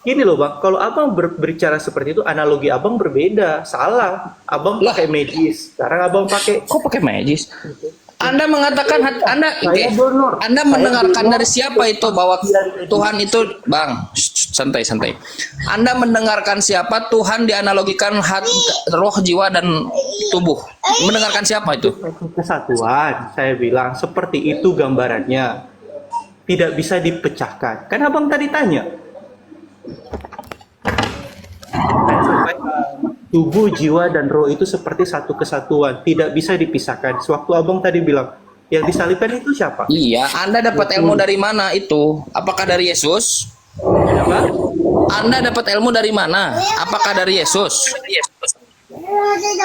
Gini loh, Bang. Kalau Abang berbicara seperti itu, analogi Abang berbeda. Salah. Abang pakai magis. Sekarang Abang pakai. Kok pakai magis? Anda mengatakan Anda mendengarkan dari siapa itu bahwa Tuhan itu, Bang, santai. Anda mendengarkan siapa Tuhan dianalogikan roh, jiwa, dan tubuh? Mendengarkan siapa itu? Kesatuan. Saya bilang seperti itu gambarannya. Tidak bisa dipecahkan. Kan Abang tadi tanya. Tubuh, jiwa, dan roh itu seperti satu kesatuan, tidak bisa dipisahkan. Sewaktu Abang tadi bilang, yang disalibkan itu siapa? Iya, Anda dapat ilmu dari mana itu? Apakah dari Yesus? Apa? Anda dapat ilmu dari mana? Apakah dari Yesus?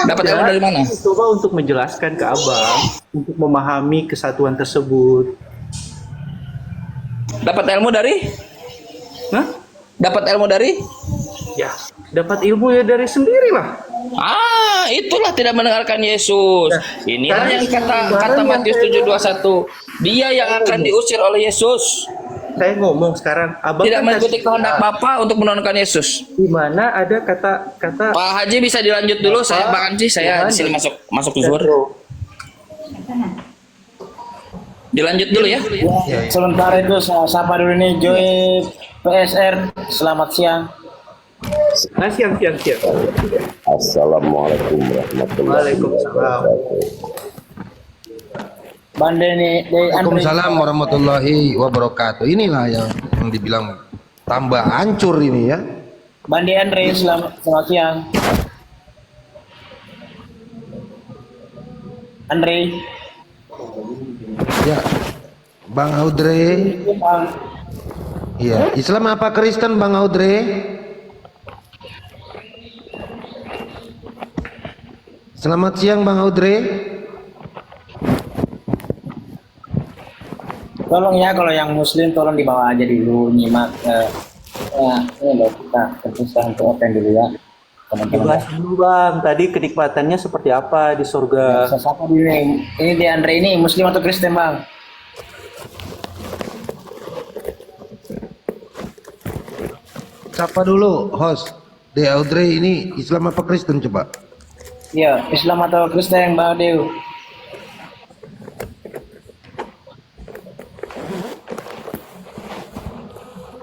Dapat ilmu dari mana? Coba untuk menjelaskan ke Abang, untuk memahami kesatuan tersebut. Dapat ilmu dari? Dapat ilmu dari? Ya, dapat ilmu ya dari sendirilah. Itulah tidak mendengarkan Yesus. Inilah yang kata Matius 7:21. Dia yang akan diusir oleh Yesus. Saya ngomong sekarang, Abang tidak kan mengikuti kehendak Bapa untuk menonton Yesus. Di mana ada kata Pak Haji bisa dilanjut dulu, saya Pak Haji, saya di sini masuk zuhur. Dilanjut dulu ya. Sementara itu saya sapa dulu nih Joy PSR. Selamat siang. Siang. Assalamualaikum warahmatullahi wabarakatuh. Bande nih Waalaikumsalam warahmatullahi wabarakatuh. Inilah yang dibilang tambah hancur ini ya. Bande Andre, selamat siang. Andre. Ya, Bang Audrey. Iya, Islam apa Kristen Bang Audrey? Selamat siang Bang Audrey. Tolong ya kalau yang muslim tolong dibawa aja dulu nyimak ini loh kita terpisah untuk open dulu ya. Dibahas dulu Bang, tadi kenikmatannya seperti apa di surga? Siapa dulu nih? Ini di Andre ini muslim atau Kristen Bang? Siapa dulu host? De Audrey ini Islam apa Kristen coba? Iya, Islam atau Kristen Bang Dew?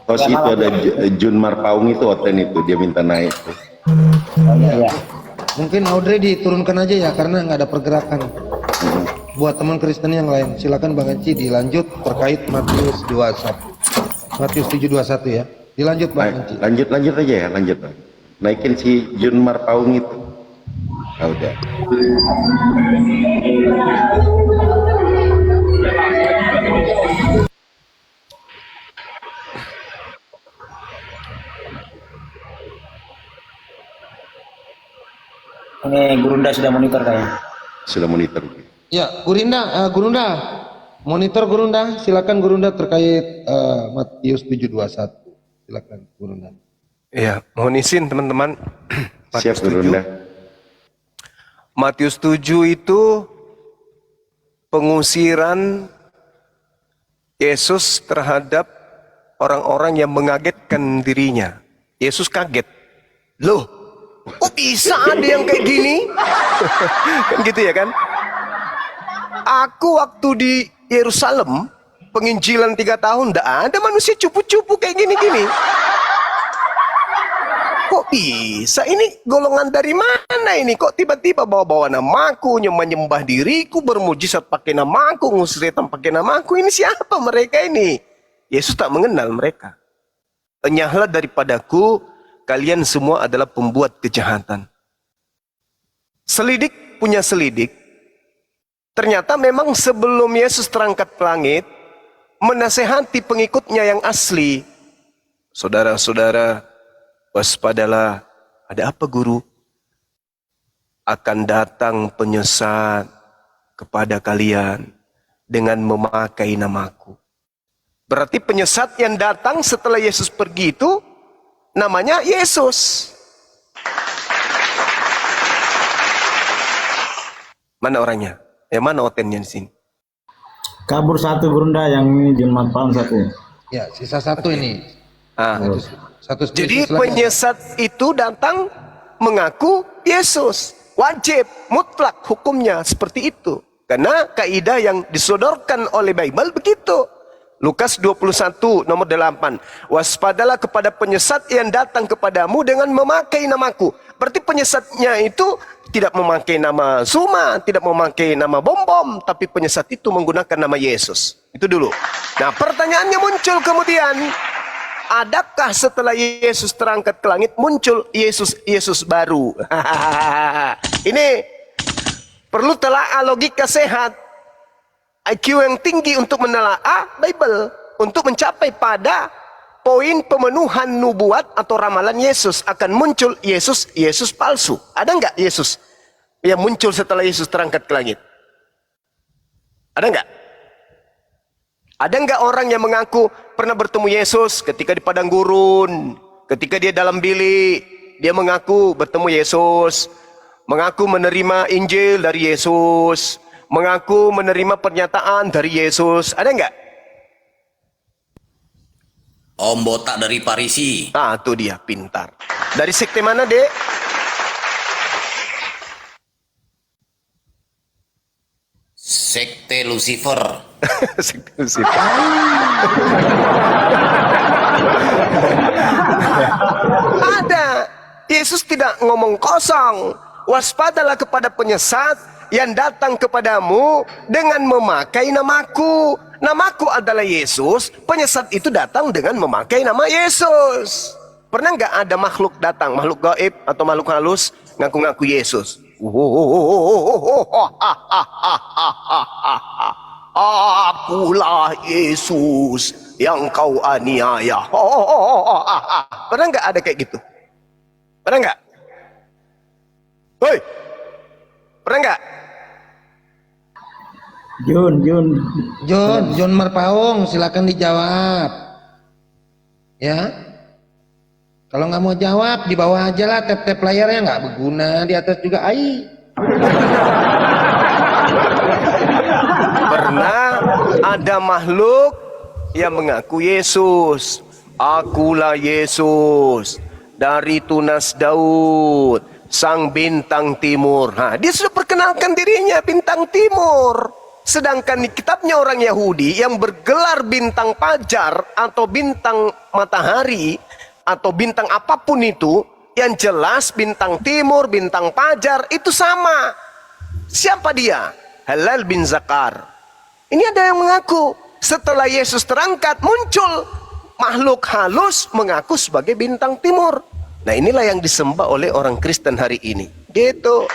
Host itu ada Jun Marpaung itu Oten itu dia minta naik. Iya. Mungkin Audrey diturunkan aja ya karena nggak ada pergerakan. Buat teman Kristen yang lain, silakan Bang Enci dilanjut terkait Matius 21. Matius 7:21 ya. Dilanjut Bang Enci. Lanjut aja ya, lanjut. Naikin si Jun Marpaung itu. Ah, udah. Ini Gurunda sudah monitor kayaknya. Sudah monitor. Ya, Gurunda, monitor Gurunda, silakan Gurunda terkait Matius 7:21. Silakan Gurunda. Ya, mohon izin teman-teman. Siap Gurunda. Matius 7 itu pengusiran Yesus terhadap orang-orang yang mengagetkan dirinya. Yesus kaget. Loh, kok bisa ada yang kayak gini? Kan gitu ya kan? Aku waktu di Yerusalem, penginjilan 3 tahun, nggak ada manusia cupu-cupu kayak gini-gini. Kok bisa? Ini golongan dari mana ini? Kok tiba-tiba bawa-bawa namaku, menyembah diriku, bermujizat pakai namaku, ngusir setan pakai namaku. Ini siapa mereka ini? Yesus tak mengenal mereka. Enyahlah daripadaku, kalian semua adalah pembuat kejahatan. Selidik punya selidik. Ternyata memang sebelum Yesus terangkat ke langit, menasehati pengikutnya yang asli. Saudara-saudara, waspadalah, ada apa guru? Akan datang penyesat kepada kalian dengan memakai namaku. Berarti penyesat yang datang setelah Yesus pergi itu namanya Yesus. Mana orangnya? Mana otennya di sini? Kabur satu Gurunda, yang ini Junman Palm satu. Ya, sisa satu ini. Satu Jadi penyesat itu datang mengaku Yesus. Wajib, mutlak hukumnya seperti itu. Karena kaidah yang disodorkan oleh Bible begitu. Lukas 21 nomor 8. Waspadalah kepada penyesat yang datang kepadamu dengan memakai namaku. Berarti penyesatnya itu tidak memakai nama Zuma, tidak memakai nama Bom-Bom, tapi penyesat itu menggunakan nama Yesus. Itu dulu. Nah, pertanyaannya muncul kemudian, adakah setelah Yesus terangkat ke langit muncul Yesus baru? Ini perlu telaah logika sehat, IQ yang tinggi untuk menelaah Bible, untuk mencapai pada poin pemenuhan nubuat atau ramalan Yesus akan muncul Yesus palsu. Ada nggak Yesus yang muncul setelah Yesus terangkat ke langit? Ada nggak? Ada nggak orang yang mengaku pernah bertemu Yesus ketika di padang gurun, ketika dia dalam bilik, dia mengaku bertemu Yesus, mengaku menerima Injil dari Yesus, mengaku menerima pernyataan dari Yesus? Ada nggak? Om botak dari Parisi. Ah, itu dia, pintar. Dari sekte mana, Dek? Sekte Lucifer. Eksklusif. Ada. Yesus tidak ngomong kosong. Waspadalah kepada penyesat yang datang kepadamu dengan memakai namaku. Namaku adalah Yesus. Penyesat itu datang dengan memakai nama Yesus. Pernah nggak ada makhluk datang, makhluk gaib atau makhluk halus ngaku-ngaku Yesus? Akulah Yesus yang kau aniaya. Pernah nggak ada kayak gitu? Pernah nggak? Hoi, pernah nggak? John Marpaung, silakan dijawab. Ya. Kalau nggak mau jawab, di bawah aja lah, tap-tap layarnya nggak berguna, di atas juga ai. Pernah ada makhluk yang mengaku Yesus. Akulah Yesus dari tunas Daud, sang bintang timur. Nah, dia sudah perkenalkan dirinya bintang timur. Sedangkan di kitabnya orang Yahudi yang bergelar bintang fajar atau bintang matahari atau bintang apapun itu, yang jelas bintang timur, bintang fajar itu sama. Siapa dia? Halal bin Zakar. Ini ada yang mengaku setelah Yesus terangkat muncul makhluk halus mengaku sebagai bintang timur. Nah, inilah yang disembah oleh orang Kristen hari ini. Gitu.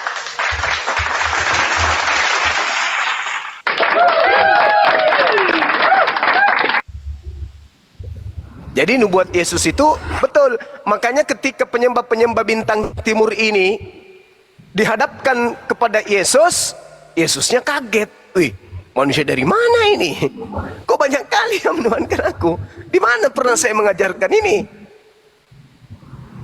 Jadi nubuat Yesus itu betul. Makanya ketika penyembah-penyembah bintang timur ini dihadapkan kepada Yesus, Yesusnya kaget. Wih, manusia dari mana ini? Kok banyak kali yang menuhankan aku? Di mana pernah saya mengajarkan ini?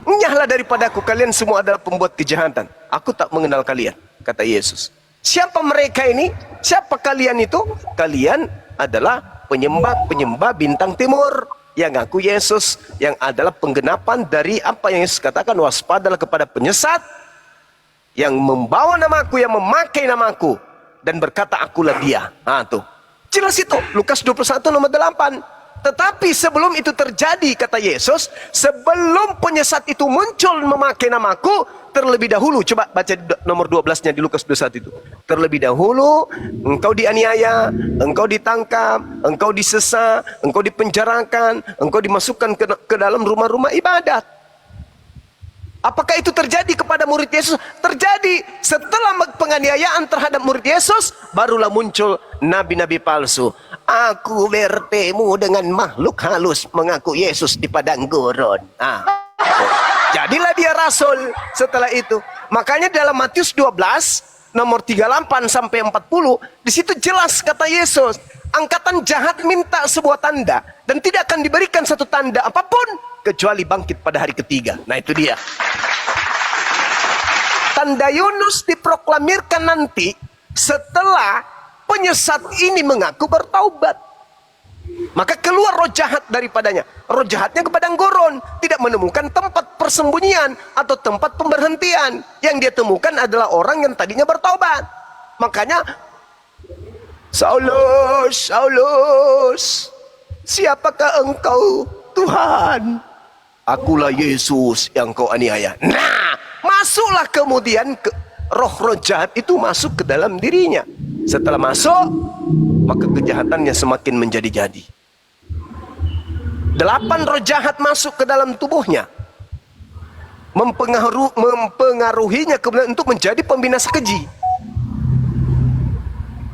Nyahlah daripadaku, kalian semua adalah pembuat kejahatan. Aku tak mengenal kalian, kata Yesus. Siapa mereka ini? Siapa kalian itu? Kalian adalah penyembah-penyembah bintang timur yang ngaku Yesus, yang adalah penggenapan dari apa yang Yesus katakan, waspadalah kepada penyesat yang membawa namaku, yang memakai namaku dan berkata akulah dia. Nah tuh, jelas itu Lukas 21 nomor 8. Tetapi sebelum itu terjadi, kata Yesus, sebelum penyesat itu muncul memakai namaku, terlebih dahulu, coba baca nomor 12-nya di Lukas 21 itu. Terlebih dahulu engkau dianiaya, engkau ditangkap, engkau disesa, engkau dipenjarakan, engkau dimasukkan ke dalam rumah-rumah ibadat. Apakah itu terjadi kepada murid Yesus? Terjadi. Setelah penganiayaan terhadap murid Yesus, barulah muncul nabi-nabi palsu. Aku bertemu dengan makhluk halus mengaku Yesus di padang gurun. Jadilah dia rasul setelah itu. Makanya dalam Matius 12 nomor 38 sampai 40, di situ jelas kata Yesus, angkatan jahat minta sebuah tanda dan tidak akan diberikan satu tanda apapun kecuali bangkit pada hari ketiga. Nah, itu dia. Tanda Yunus diproklamirkan nanti setelah penyesat ini mengaku bertaubat. Maka keluar roh jahat daripadanya. Roh jahatnya ke padang gurun, tidak menemukan tempat persembunyian atau tempat pemberhentian. Yang dia temukan adalah orang yang tadinya bertaubat. Makanya Saulus, Saulus, siapakah engkau, Tuhan? Akulah Yesus yang kau aniaya. Nah, masuklah kemudian roh-roh jahat itu masuk ke dalam dirinya. Setelah masuk, maka kejahatannya semakin menjadi-jadi. 8 roh jahat masuk ke dalam tubuhnya, mempengaruhinya kemudian untuk menjadi pembinasa keji.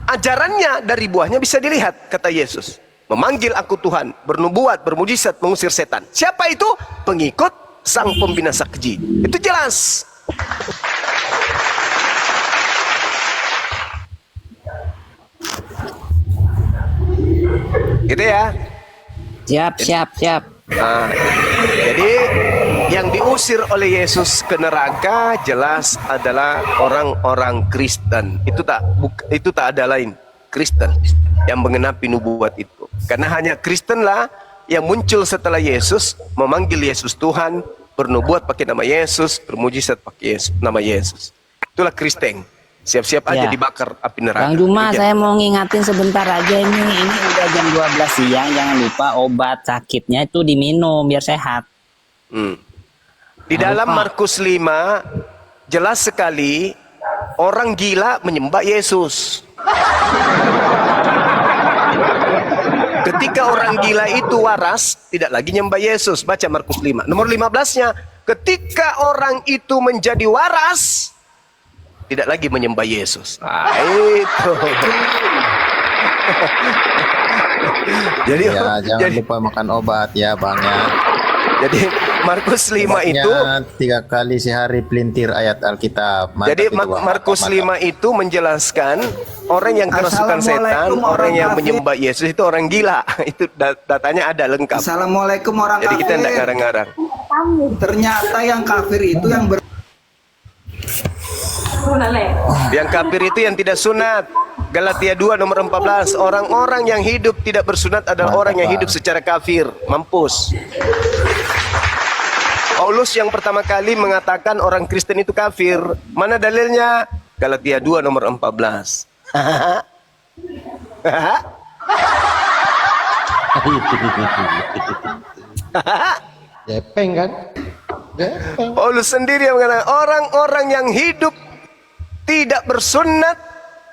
Ajarannya dari buahnya bisa dilihat, kata Yesus. Memanggil aku Tuhan, bernubuat, bermujizat, mengusir setan. Siapa itu? Pengikut sang pembinasa keji. Itu jelas. Gitu ya. Siap. Nah, jadi yang diusir oleh Yesus ke neraka jelas adalah orang-orang Kristen. Itu tak ada lain, Kristen yang mengenapi nubuat itu. Karena hanya Kristenlah yang muncul setelah Yesus, memanggil Yesus Tuhan, bernubuat pakai nama Yesus, bermujizat pakai nama Yesus. Itulah Kristen. Siap-siap aja Ya. dibakar api neraka. Bang Juma, Demikian. saya mau ngingatin sebentar aja ini udah jam 12 siang, jangan lupa obat sakitnya itu diminum biar sehat. Di dalam Markus 5 jelas sekali orang gila menyembah Yesus. Ketika orang gila itu waras, tidak lagi nyembah Yesus. Baca Markus 5. Nomor 15-nya, ketika orang itu menjadi waras, tidak lagi menyembah Yesus. Nah, itu. Jadi, Ya, jangan lupa makan obat ya Bang ya. Jadi Markus 5 Obatnya itu 3 kali sehari pelintir ayat Alkitab. Mantap jadi itu, Bang. Markus Mantap. 5 itu menjelaskan orang yang kerasukan setan, orang yang menyembah Yesus itu orang gila. Itu datanya ada lengkap. Assalamualaikum orang Jadi kafir. kita tidak ngarang-ngarang. Ternyata yang kafir itu yang Yang kafir itu yang tidak sunat. Galatia 2 nomor 14. Orang-orang yang hidup tidak bersunat adalah orang yang hidup secara kafir. Mampus. Paulus yang pertama kali mengatakan orang Kristen itu kafir. Mana dalilnya? Galatia 2 nomor 14. Jepeng kan? Paulus sendiri yang mengatakan orang-orang yang hidup tidak bersunat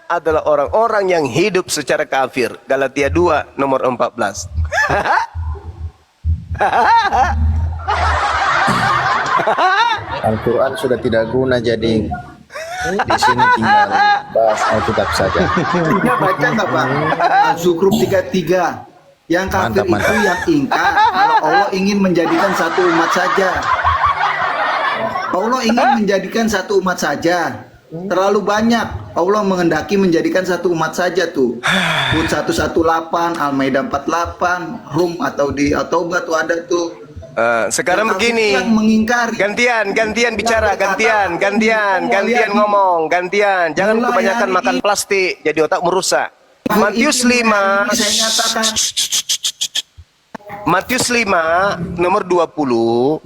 adalah orang-orang yang hidup secara kafir. Galatia 2 nomor 14. Al-Quran sudah tidak guna jadi di sini tinggal bahas Alkitab saja. Punya baca nggak Bang? Al-Zukhruf 33. Yang kafir itu yang ingkar kalau Allah ingin menjadikan satu umat saja. Allah ingin menjadikan satu umat saja. Terlalu banyak. Allah menghendaki menjadikan satu umat saja tuh. Hud 118, Al-Maidah 48, Rum atau di At-Taubah tuh ada tuh. Sekarang begini, Yang mengingkari. gantian bicara, gantian ngomong, gantian. Jangan kebanyakan makan plastik, jadi otak merusak. Matius 5 nomor 20,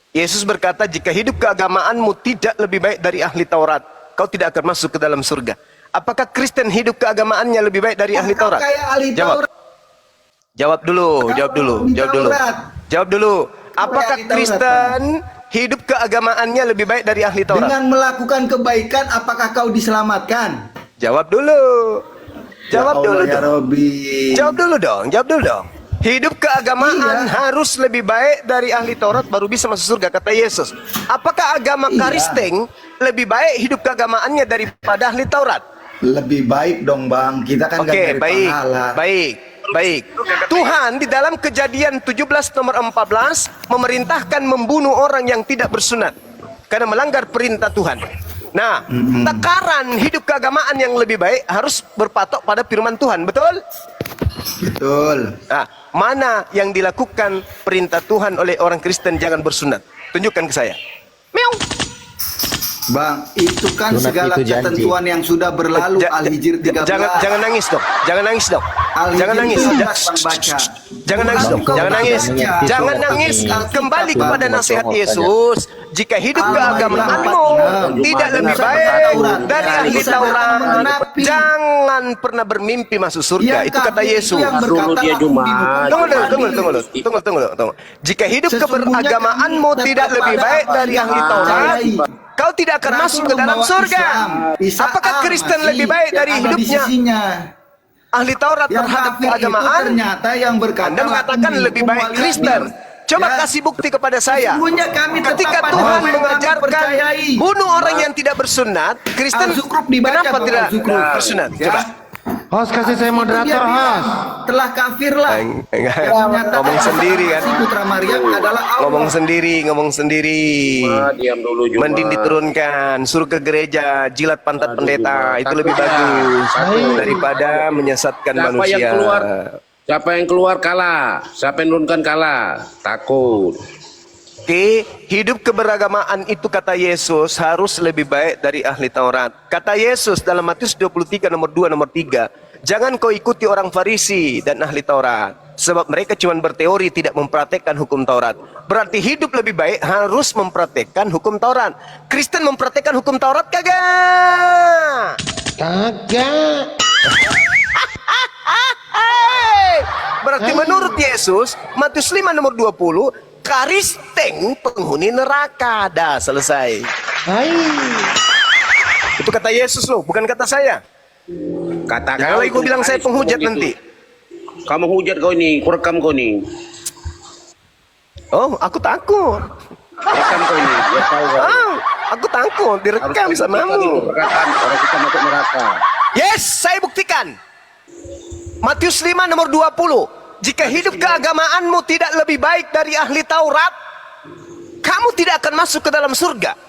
Yesus berkata, jika hidup keagamaanmu tidak lebih baik dari ahli Taurat, kau tidak akan masuk ke dalam surga. Apakah Kristen hidup keagamaannya lebih baik dari ahli Taurat? Jawab dulu. Apakah Kristen hidup keagamaannya lebih baik dari ahli Taurat? Dengan melakukan kebaikan, apakah kau diselamatkan? Jawab dulu. Jawab dulu dong. Hidup keagamaan harus lebih baik dari ahli Taurat baru bisa masuk surga, kata Yesus. Apakah agama Kristen lebih baik hidup keagamaannya daripada ahli Taurat? Lebih baik dong Bang. Kita kan Oke, baik. Tuhan di dalam Kejadian 17 nomor 14 memerintahkan membunuh orang yang tidak bersunat karena melanggar perintah Tuhan. Nah, takaran hidup keagamaan yang lebih baik harus berpatok pada firman Tuhan, betul? Betul. Nah, mana yang dilakukan perintah Tuhan oleh orang Kristen jangan bersunat? Tunjukkan ke saya. Bang, itu kan Sunat segala itu janji. ketentuan yang sudah berlalu. Al-Hijr 13. Jangan nangis dong. Jangan nangis. Jangan nangis. Kembali kepada nasihat Yesus. Jika hidup keagamaanmu tidak lebih baik dari ahli Taurat, jangan pernah bermimpi masuk surga. Itu kata Yesus. Tunggu. Jika hidup keberagamaanmu tidak lebih baik dari ahli Taurat, kau tidak akan masuk ke dalam surga. Apakah Kristen lebih baik dari hidupnya ahli Taurat terhadap keagamaan? Anda mengatakan lebih baik Kristen. Coba kasih bukti kepada saya. Ketika Tuhan mengajarkan bunuh orang yang tidak bersunat, Kristen kenapa tidak bersunat? Coba. Host, kasih saya moderator, host. Telah kafir lah. Ngomong sendiri kan. Putra Maryam adalah Allah. Ngomong sendiri. Diam dulu Juma. Mending diturunkan, suruh ke gereja, jilat pantat pendeta, itu lebih bagus daripada menyesatkan manusia. Siapa yang keluar kalah, siapa yang nurunkan kalah, takut. Oke, hidup keberagamaan itu kata Yesus harus lebih baik dari ahli Taurat. Kata Yesus dalam Matius 23 nomor 2 nomor 3, jangan kau ikuti orang Farisi dan ahli Taurat, Sebab mereka cuma berteori, tidak mempraktekkan hukum Taurat. Berarti hidup lebih baik harus mempraktekkan hukum Taurat. Kristen mempraktekkan hukum Taurat kagak? Kagak. Berarti menurut Yesus, Matius 5 nomor 20, Kristen penghuni neraka. Dah selesai. Itu kata Yesus loh, bukan kata saya. Kata Jangan lagi gue bilang saya penghujat nanti. Kamu hujat kau ini, kurekam kau ini. Oh, aku takut. Rekam kau ini, dia tahu kau. Oh, aku takut direkam samamu. Perkataan orang kita masuk neraka. Yes, saya buktikan. Matius 5 nomor 20. Jika hidup keagamaanmu tidak lebih baik dari ahli Taurat, kamu tidak akan masuk ke dalam surga.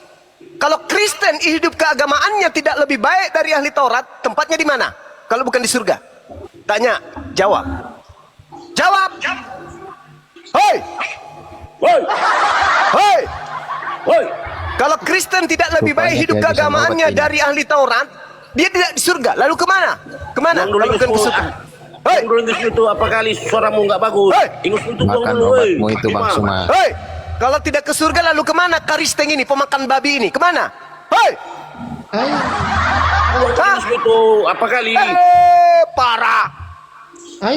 Kalau Kristen hidup keagamaannya tidak lebih baik dari ahli Taurat, tempatnya di mana? Kalau bukan di surga. Tanya, jawab. Jawab. Hoi. Hoi. Hoi. Hoi. Kalau Kristen tidak lebih baik hidup keagamaannya dari ahli Taurat, dia tidak di surga. Lalu kemana? Kemana? Kalau bukan ke surga. Hei, ingus itu apa kali suaramu nggak bagus? Ingus itu Makan obatmu itu Bang Suma. Hei, kalau tidak ke surga lalu kemana Karisteng ini, pemakan babi ini? Kemana? Hei. Ingus itu apa kali? Parah.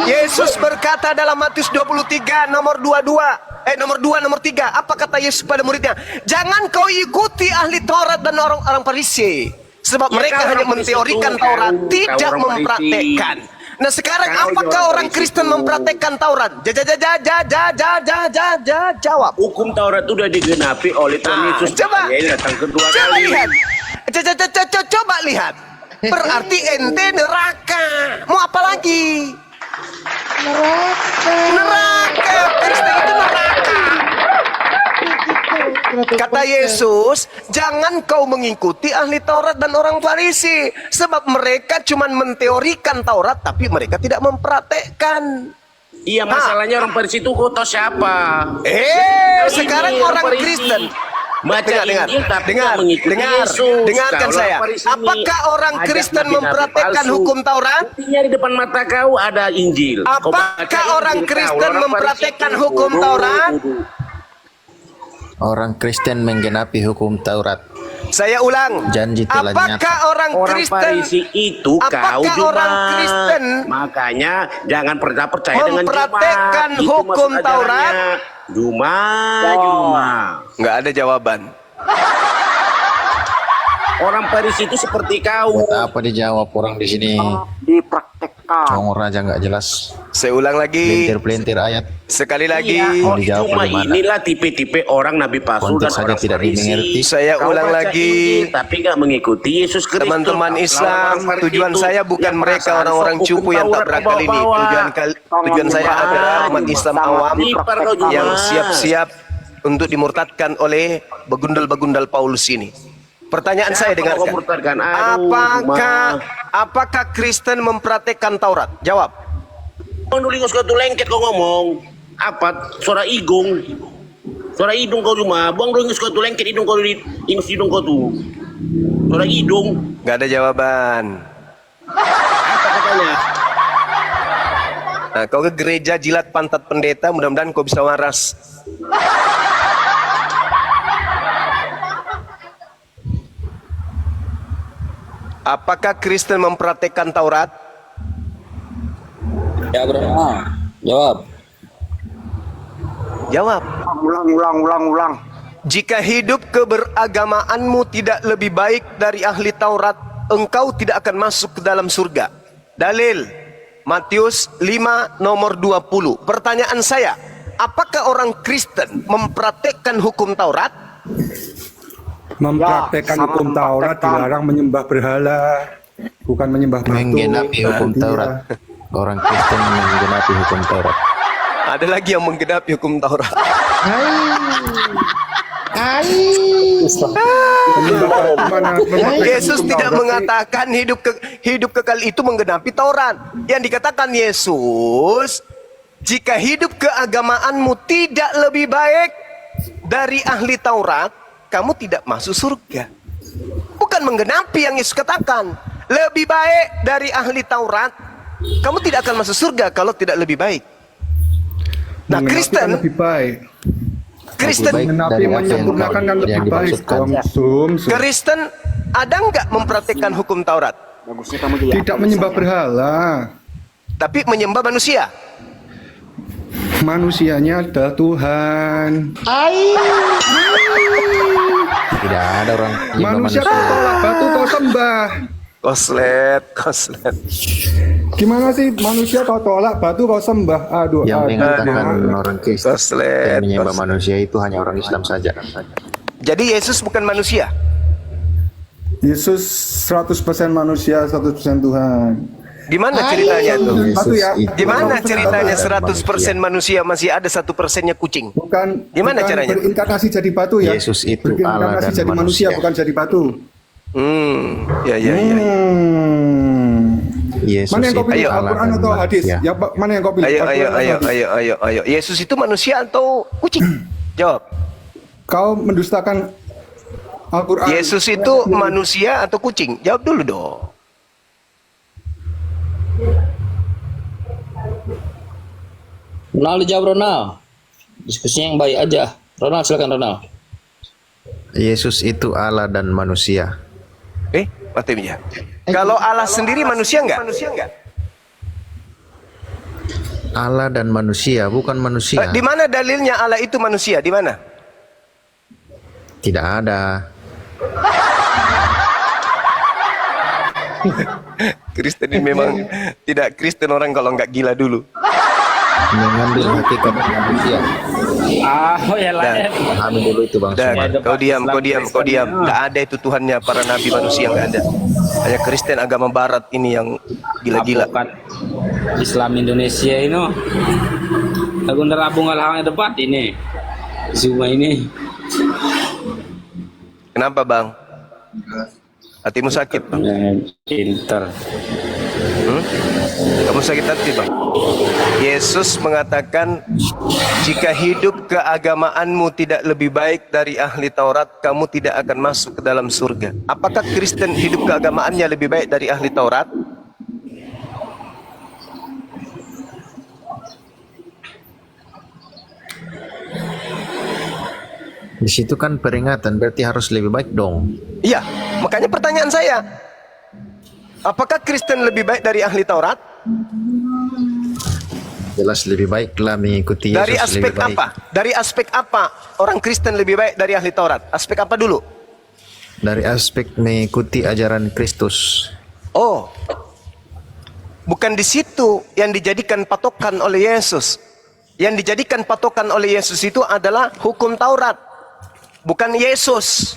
Yesus berkata dalam Matius 23 nomor 22, nomor 2 nomor 3. Apa kata Yesus pada muridnya? Jangan kau ikuti ahli Taurat dan orang-orang Farisi, sebab mereka hanya menteorikan Taurat, tidak mempraktekkan. Nah sekarang apakah orang Kristen mempraktekkan Taurat? Jawab. Hukum Taurat sudah digenapi oleh Tuhan Yesus. Coba. Dia datang kedua Coba kali. lihat. Coba lihat. Berarti ente neraka. Mau apa lagi? Neraka. Kristen itu neraka. Kata Yesus, jangan kau mengikuti ahli Taurat dan orang Farisi, sebab mereka cuma menteorikan Taurat tapi mereka tidak mempraktekkan. Iya, masalahnya orang Farisi itu kau tahu siapa? Sekarang orang Kristen. Dengarkan saya. Apakah orang Kristen mempraktekkan hukum Taurat? Di depan mata kau ada Injil. Apakah orang Kristen mempraktekkan hukum Taurat? Orang Kristen menggenapi hukum Taurat. Saya ulang. Janji telah nyata. Apakah orang Kristen itu kau orang Kristen makanya jangan pernah percaya dengan mempraktekkan hukum Taurat? Juma. Nggak ada jawaban. Orang Farisi itu seperti kau. Buat apa dijawab orang di sini? Dipraktekkan. Congor aja nggak jelas. Saya ulang lagi. Pelintir ayat. Sekali lagi. Cuma inilah tipe-tipe orang nabi palsu dan saja orang tidak dimengerti. Saya ulang lagi. Tapi nggak mengikuti Yesus Kristus. Teman-teman Islam, tujuan saya bukan mereka orang-orang cupu yang tak berakal ini. Tujuan saya adalah umat Islam awam yang siap-siap untuk dimurtadkan oleh begundal-begundal Paulus ini. Pertanyaan saya dengarkan. Apakah Kristen mempraktekkan Taurat? Jawab. Nulingus kau tuh lengket kau ngomong. Apa? Suara hidung kau cuma. Buang nulingus kau tuh lengket hidung kau di ingus hidung kau tuh. Suara hidung. Gak ada jawaban. Apa katanya? Nah, kau ke gereja jilat pantat pendeta, mudah-mudahan kau bisa waras. Apakah Kristen mempraktekkan Taurat? Ya bro, jawab. Jawab. Ulang. Jika hidup keberagamaanmu tidak lebih baik dari ahli Taurat, engkau tidak akan masuk ke dalam surga. Dalil Matius 5 nomor 20. Pertanyaan saya, apakah orang Kristen mempraktekkan hukum Taurat? Mempraktekkan hukum Taurat dilarang menyembah berhala, bukan menyembah batu. Menggenapi hukum Taurat. Orang Kristen menggenapi hukum Taurat. Ada lagi yang menggenapi hukum Taurat. Yesus tidak mengatakan hidup kekal itu menggenapi Taurat. Yang dikatakan Yesus, jika hidup keagamaanmu tidak lebih baik dari ahli Taurat, kamu tidak masuk surga. Bukan menggenapi yang Yesus katakan. Lebih baik dari ahli Taurat, kamu tidak akan masuk surga kalau tidak lebih baik. Nah, Kristen lebih baik. Kristen Mengenapi menyempurnakan kan lebih baik. Kristen ada nggak mempraktikkan hukum Taurat? Tidak menyembah berhala. Tapi menyembah manusia. Manusianya adalah Tuhan. Tidak ada orang Manusia kau tolak, batu kau sembah. Koslet. Gimana sih manusia kau tolak, batu kau sembah? Aduh, yang mengatakan orang Kristen Koslet. yang menyembah manusia itu hanya orang Islam saja. Jadi Yesus bukan manusia. Yesus 100% manusia, 100% Tuhan. Di mana ceritanya tuh? Di mana ceritanya 100% manusia. manusia masih ada 1%-nya kucing? Bukan. Gimana caranya? Berinkarnasi jadi batu ya. Yesus itu Allah Berinkarnasi dan jadi manusia, bukan jadi batu. Ya. Yesus Mana yang kau pilih, itu Allah Al-Quran dan atau hadis? manusia. Ya, mana yang kau pilih? Ayo. Yesus itu manusia atau kucing? Jawab. Kau mendustakan Al-Quran. Yesus itu manusia atau kucing? Jawab dulu dong. Ronald, jawab Ronald. Diskusinya yang baik aja. Ronald, silakan Ronald. Yesus itu Allah dan manusia. Mati ya. Kalau Allah sendiri manusia enggak? Allah dan manusia, bukan manusia. Di mana dalilnya Allah itu manusia? Di mana? Tidak ada. Kristen ini memang tidak Kristen orang kalau nggak gila dulu. Mengambil hakikat manusia. Pahami dulu itu Bang. Kau diam. Nggak ada itu Tuhannya para nabi manusia, nggak ada. Hanya Kristen agama Barat ini yang gila-gila. Islam Indonesia ini aku nerabung hal-hal yang tepat ini. Semua ini. Kenapa Bang? Hatimu sakit Bang? Pinter. Kamu sakit hati Bang? Yesus mengatakan, jika hidup keagamaanmu tidak lebih baik dari ahli Taurat, kamu tidak akan masuk ke dalam surga. Apakah Kristen hidup keagamaannya lebih baik dari ahli Taurat? Di situ kan peringatan, berarti harus lebih baik dong. Iya, makanya pertanyaan saya, apakah Kristen lebih baik dari ahli Taurat? Jelas lebih baiklah mengikuti Yesus. Dari aspek lebih baik. apa? Dari aspek apa orang Kristen lebih baik dari ahli Taurat? Aspek apa dulu? Dari aspek mengikuti ajaran Kristus. Oh, bukan di situ yang dijadikan patokan oleh Yesus. Yang dijadikan patokan oleh Yesus itu adalah hukum Taurat, bukan Yesus.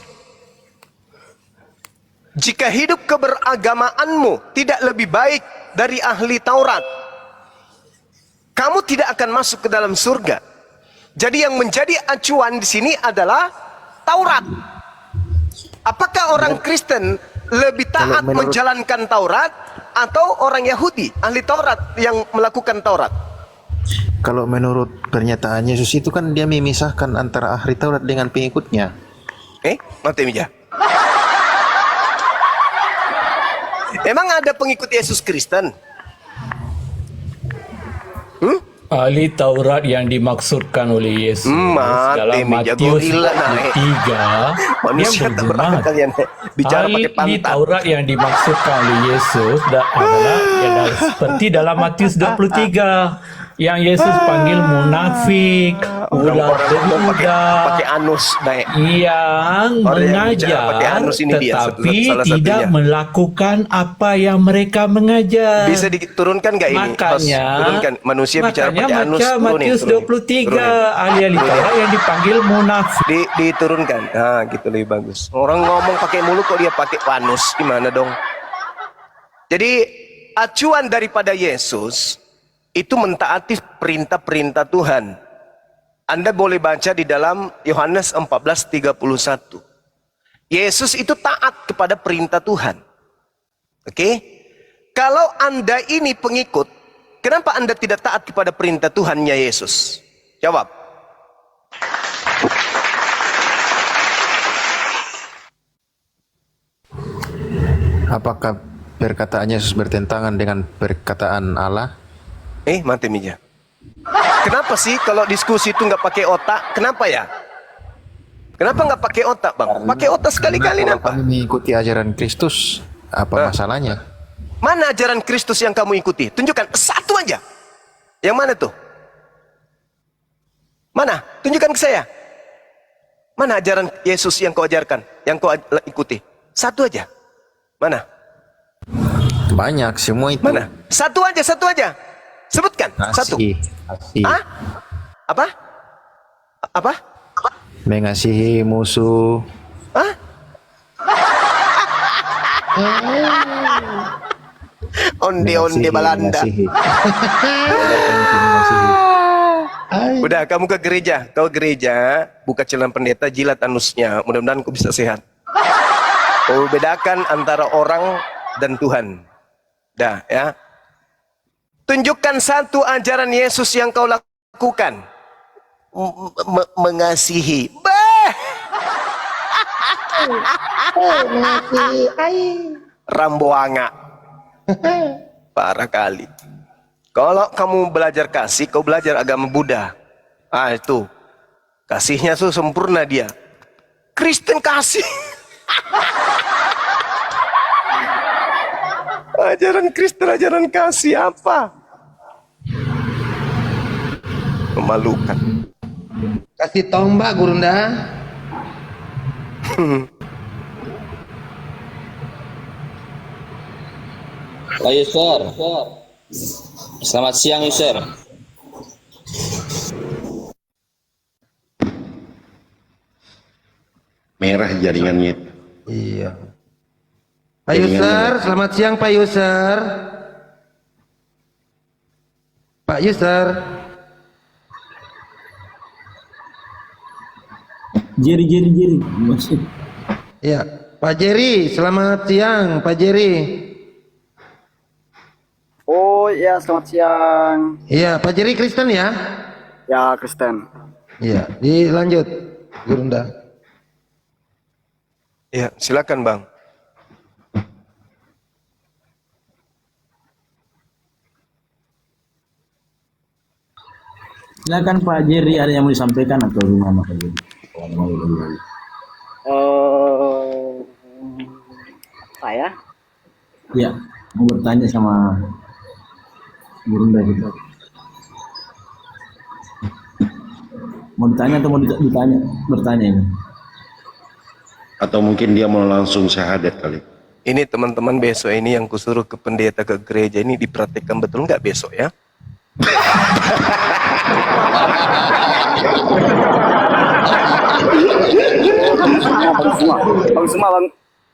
Jika hidup keberagamaanmu tidak lebih baik dari ahli Taurat, kamu tidak akan masuk ke dalam surga. Jadi yang menjadi acuan di sini adalah Taurat. Apakah orang Kristen lebih taat menjalankan Taurat atau orang Yahudi, ahli Taurat yang melakukan Taurat? Kalau menurut pernyataan Yesus itu kan dia memisahkan antara ahli Taurat dengan pengikutnya. Mati meja. Emang ada pengikut Yesus Kristen? Ahli Taurat yang dimaksudkan oleh Yesus dalam Matius 23 manusia tak berapa kalian bicara pakai pantat. Ahli Taurat yang dimaksudkan oleh Yesus adalah seperti dalam Matius 23 yang Yesus panggil munafik, ular berludah, pakai anus baik. Yang mengajar tetapi tidak melakukan apa yang mereka mengajar. Bisa diturunkan nggak ini? Makanya turunkan. Manusia bicara pakai anus. Matius 23 ahli Taurat yang dipanggil munafik. Diturunkan. Nah, gitu lebih bagus. Orang ngomong pakai mulut kok dia pakai anus, gimana dong? Jadi acuan daripada Yesus itu mentaati perintah-perintah Tuhan. Anda boleh baca di dalam Yohanes 14:31. Yesus itu taat kepada perintah Tuhan. Oke? Kalau Anda ini pengikut, kenapa Anda tidak taat kepada perintah Tuhannya Yesus? Jawab. Apakah perkataan Yesus bertentangan dengan perkataan Allah? Mati meja. Kenapa sih kalau diskusi itu nggak pakai otak? Kenapa ya? Kenapa nggak pakai otak, Bang? Pakai otak sekali-kali Kalau apa? kami mengikuti ajaran Kristus, apa masalahnya? Mana ajaran Kristus yang kamu ikuti? Tunjukkan satu aja. Yang mana tuh? Mana? Tunjukkan ke saya. Mana ajaran Yesus yang kau ajarkan, yang kau ikuti? Satu aja. Mana? Banyak, semua itu. Mana? Satu aja. Sebutkan. Satu. Hah? Apa? Apa? Mengasihi musuh. Hah? Onde-onde Belanda. Udah, kamu ke gereja. Kau gereja, buka celana pendeta, jilat anusnya. Mudah-mudahan kau bisa sehat. Kau bedakan antara orang dan Tuhan. Dah, ya. Tunjukkan satu ajaran Yesus yang kau lakukan. Mengasihi. Mengasihi. Ramboanga. Parah kali. Kalau kamu belajar kasih, kau belajar agama Buddha. Ah, itu. Kasihnya tuh sempurna dia. Kristen kasih. Ajaran Kristen, ajaran kasih apa? Memalukan. Kasih tombak, Gurunda. Pak User. Selamat siang, User. Merah jaringannya. Iya. Pak User, selamat siang Pak User. Pak User. Jerry. Iya, Pak Jerry, selamat siang Pak Jerry. Oh ya, selamat siang. Iya, Pak Jerry Kristen ya? Ya, Kristen. Iya, dilanjut, Gurunda. Ya, silakan Bang. Silakan Pak Jerry, ada yang mau disampaikan atau gimana Pak Jerry? Saya? Ya, mau bertanya sama Gurunda gitu. Mau ditanya atau mau ditanya? Bertanya ini. Atau mungkin dia mau langsung syahadat kali. Ini teman-teman besok ini yang kusuruh ke pendeta ke gereja ini diperhatikan betul nggak besok ya?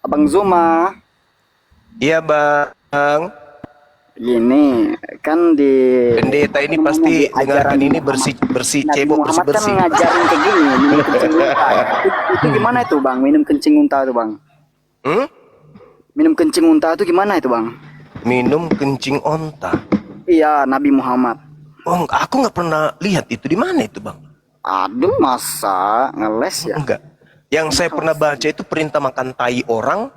Abang Zuma. Iya Bang. Gini, kan di pendeta ini pasti dengarkan ini bersih cebok bersih. Kan ngajarin kayak gini, minum kencing unta. Itu gimana itu Bang? Minum kencing unta itu Bang? Minum kencing unta itu gimana itu Bang? Minum kencing onta. Iya, Nabi Muhammad. Oh, aku nggak pernah lihat itu di mana itu Bang? Aduh, masa ngeles ya? Enggak. Yang saya pernah baca itu perintah makan tai orang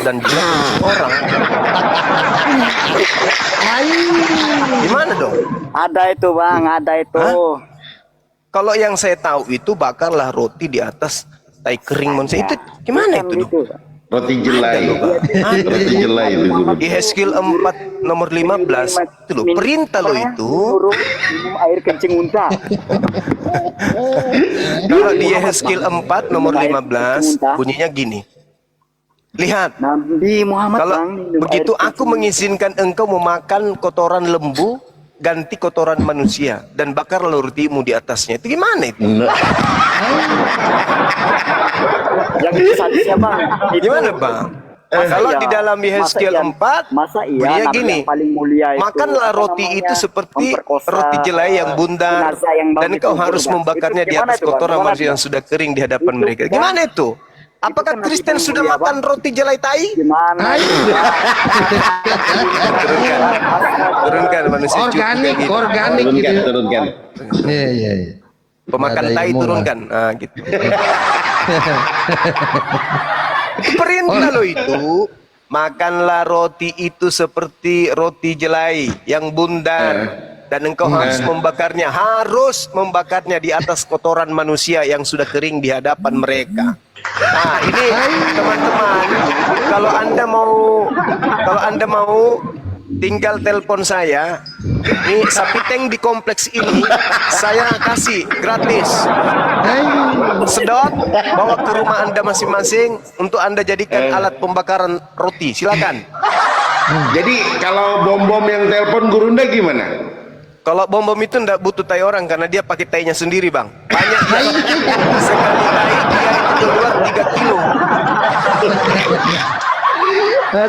dan juga kencing orang. Gimana dong? Ada itu Bang, ada itu. Kalau yang saya tahu itu bakarlah roti di atas tai kering monse itu gimana itu dong? Roti jelai. Roti jelai itu dulu. Di Hezkiel 4 nomor 15 itu loh, perintah lo itu. Minum air kencing unta. Kalau di Hezkiel 4 nomor 15 bunyinya gini. Lihat, Nabi Muhammad kalau begitu aku mengizinkan engkau memakan kotoran lembu, ganti kotoran manusia, dan bakar rotimu di atasnya. Itu gimana itu? Yang itu sadisnya Bang. Gimana Bang? Kalau di dalam Yehezkiel 4, bunyinya gini, makanlah roti itu seperti roti jelai yang bundar, dan kau harus membakarnya di atas kotoran manusia yang sudah kering di hadapan mereka. Gimana itu? Apakah Kristen sudah makan roti jelai tai? Gimana? Turunkan manusia Organik gitu. Turunkan. Iya. Pemakan tai turunkan. Nah, gitu. Perintah lo itu, makanlah roti itu seperti roti jelai yang bundar Dan engkau harus membakarnya di atas kotoran manusia yang sudah kering di hadapan mereka. Nah, ini teman-teman, kalau Anda mau tinggal telepon saya. Ini sapi tank di kompleks ini saya kasih gratis. Sedot, bawa ke rumah Anda masing-masing untuk Anda jadikan alat pembakaran roti. Silakan. Jadi kalau bom-bom yang telepon Gurunda gimana? Kalau bom-bom itu ndak butuh tai orang karena dia pakai tainya sendiri, Bang. Banyak dia. Sekali tai dia itu keluar 3 kilo.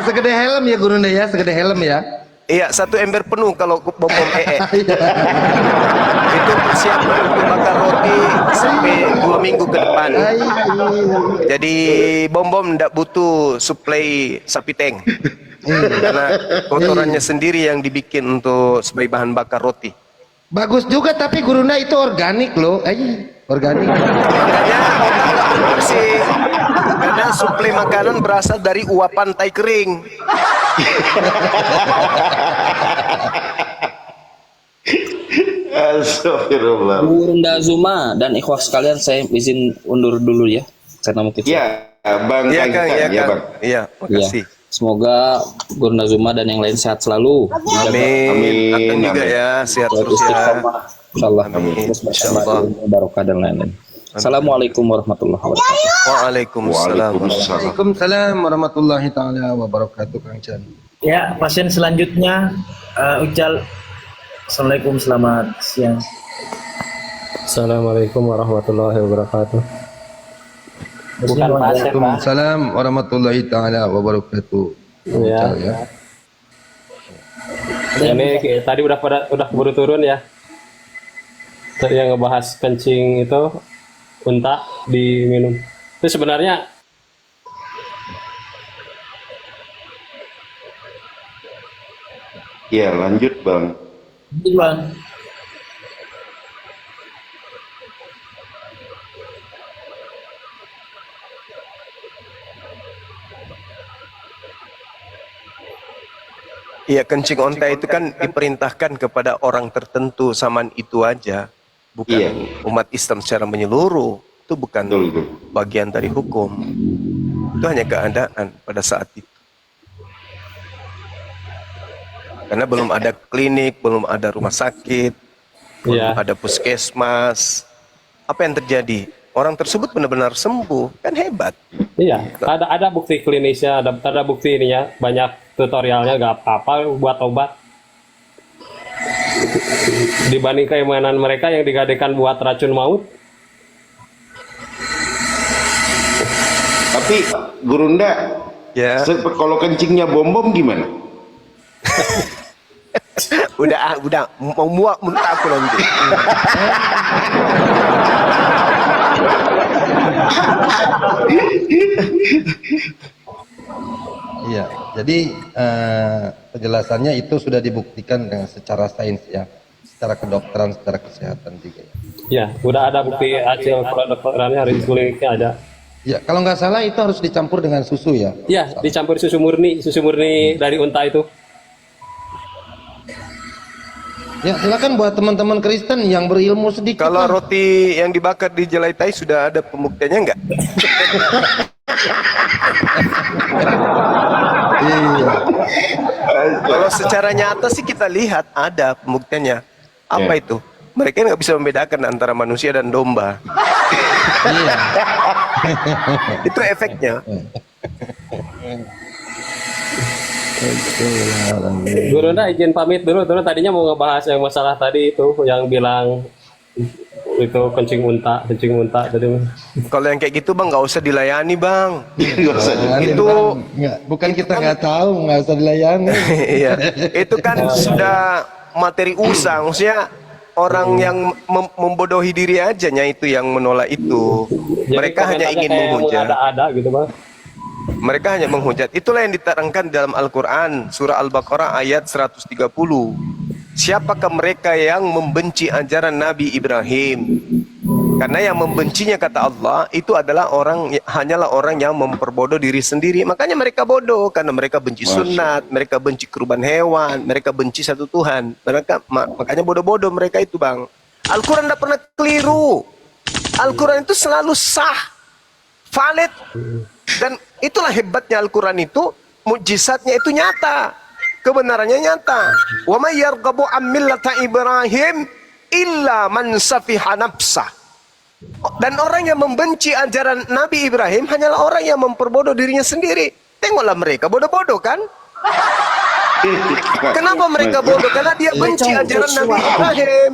Segede helm ya Gurunda ya, segede helm ya. Iya, 1 ember penuh kalau bom-bom Itu persiapan untuk bakar roti sampai 2 minggu ke depan. Jadi bom-bom ndak butuh suplai sapi tank. Karena kotorannya sendiri yang dibikin untuk sebagai bahan bakar roti. Bagus juga, tapi Gurunda itu organik loh. Organik. Makanya orang nggak bersih. Karena suplai makanan berasal dari uapan tai kering. Astagfirullah. Gurunda Zuma dan ikhwah sekalian, saya izin undur dulu ya. Karena mungkin Bang. Iya, Kang. Iya, makasih. Semoga Gurunda Zuma dan yang lain sehat selalu. Amin. Akan juga ya, sehat terus ya. Insyaallah. Insyaallah. Barokah dan lain-lain. Assalamualaikum warahmatullahi wabarakatuh. Waalaikumsalam. Waalaikumsalam warahmatullahi taala wabarakatuh, Kang Chan. Ya, pasien selanjutnya Ucal. Assalamualaikum, selamat siang. Assalamualaikum warahmatullahi wabarakatuh. Waalaikumsalam warahmatullahi taala wabarakatuh. Ya. Ini tadi udah keburu turun ya. Tadi yang ngebahas kencing itu unta diminum. Itu sebenarnya Ya, lanjut Bang. Iya, kencing onta itu kan diperintahkan kepada orang tertentu zaman itu aja, bukan umat Islam secara menyeluruh. Itu bukan bagian dari hukum. Itu hanya keadaan pada saat itu. Karena belum ada klinik, belum ada rumah sakit, belum ada puskesmas. Apa yang terjadi? Orang tersebut benar-benar sembuh, kan hebat. Iya, ada bukti klinisnya, ada bukti ininya, banyak tutorialnya, gak apa-apa buat obat. Dibanding keimanan mereka yang digadekan buat racun maut. Tapi Gurunda, kalau kencingnya bom-bom gimana? udah mau muak muntah aku nanti. Iya, jadi penjelasannya itu sudah dibuktikan dengan secara sains ya, secara kedokteran, secara kesehatan juga. Ya, udah ada bukti hasil kedokterannya, rilis kliniknya ada. Ya, kalau nggak salah itu harus dicampur dengan susu ya. Ya, dicampur susu murni dari unta itu. Ya, silakan buat teman-teman Kristen yang berilmu sedikit. Kalau roti yang dibakar di Jelai Tai sudah ada pembuktiannya enggak? Kalau secara nyata sih kita lihat ada pembuktiannya. Apa itu? Mereka nggak bisa membedakan antara manusia dan domba. Itu efeknya. Gurunda izin pamit dulu. Tadinya mau ngebahas yang masalah tadi itu yang bilang itu kencing unta tadi. Kalau yang kayak gitu Bang nggak usah dilayani Bang. Nggak usah itu bukan kita nggak tahu, nggak usah dilayani. Iya, itu kan sudah materi usang, maksudnya orang yang membodohi diri ajanya itu yang menolak itu. Jadi mereka hanya ingin menghujat. Ada gitu Bang. Mereka hanya menghujat. Itulah yang diterangkan dalam Al-Quran surah Al-Baqarah ayat 130. Siapakah mereka yang membenci ajaran Nabi Ibrahim? Karena yang membencinya kata Allah itu adalah hanyalah orang yang memperbodoh diri sendiri. Makanya mereka bodoh karena mereka benci sunat, mereka benci kurban hewan, mereka benci satu Tuhan. Makanya bodoh-bodoh mereka itu, Bang. Al-Quran tidak pernah keliru. Al-Quran itu selalu sah, valid, dan itulah hebatnya Al-Quran itu. Mukjizatnya itu nyata, kebenarannya nyata. Wa may yarghabu an millata Ibrahim illa man safiha nafsah. Dan orang yang membenci ajaran Nabi Ibrahim hanyalah orang yang memperbodoh dirinya sendiri. Tengoklah mereka bodoh-bodoh kan? Kenapa mereka bodoh? Karena dia benci ajaran Nabi Ibrahim.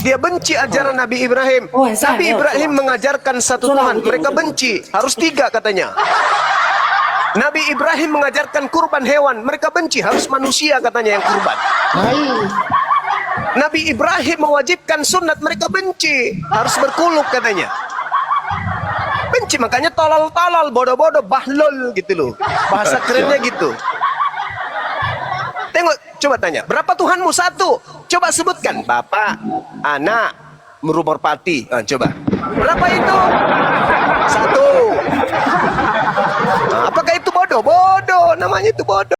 Dia benci ajaran Nabi Ibrahim. Nabi Ibrahim mengajarkan satu Tuhan, mereka benci. Harus 3 katanya. Nabi Ibrahim mengajarkan kurban hewan, mereka benci. Harus manusia katanya yang kurban. Nabi Ibrahim mewajibkan sunat, mereka benci. Harus berkuluk katanya. Benci, makanya tolol-tolol, bodoh-bodoh, bahlul gitu loh. Bahasa kerennya gitu. Tengok, coba tanya, berapa Tuhanmu? 1. Coba sebutkan, Bapak, anak, merpati. Coba, berapa itu? 1. Apakah itu bodoh? Bodoh, namanya itu bodoh.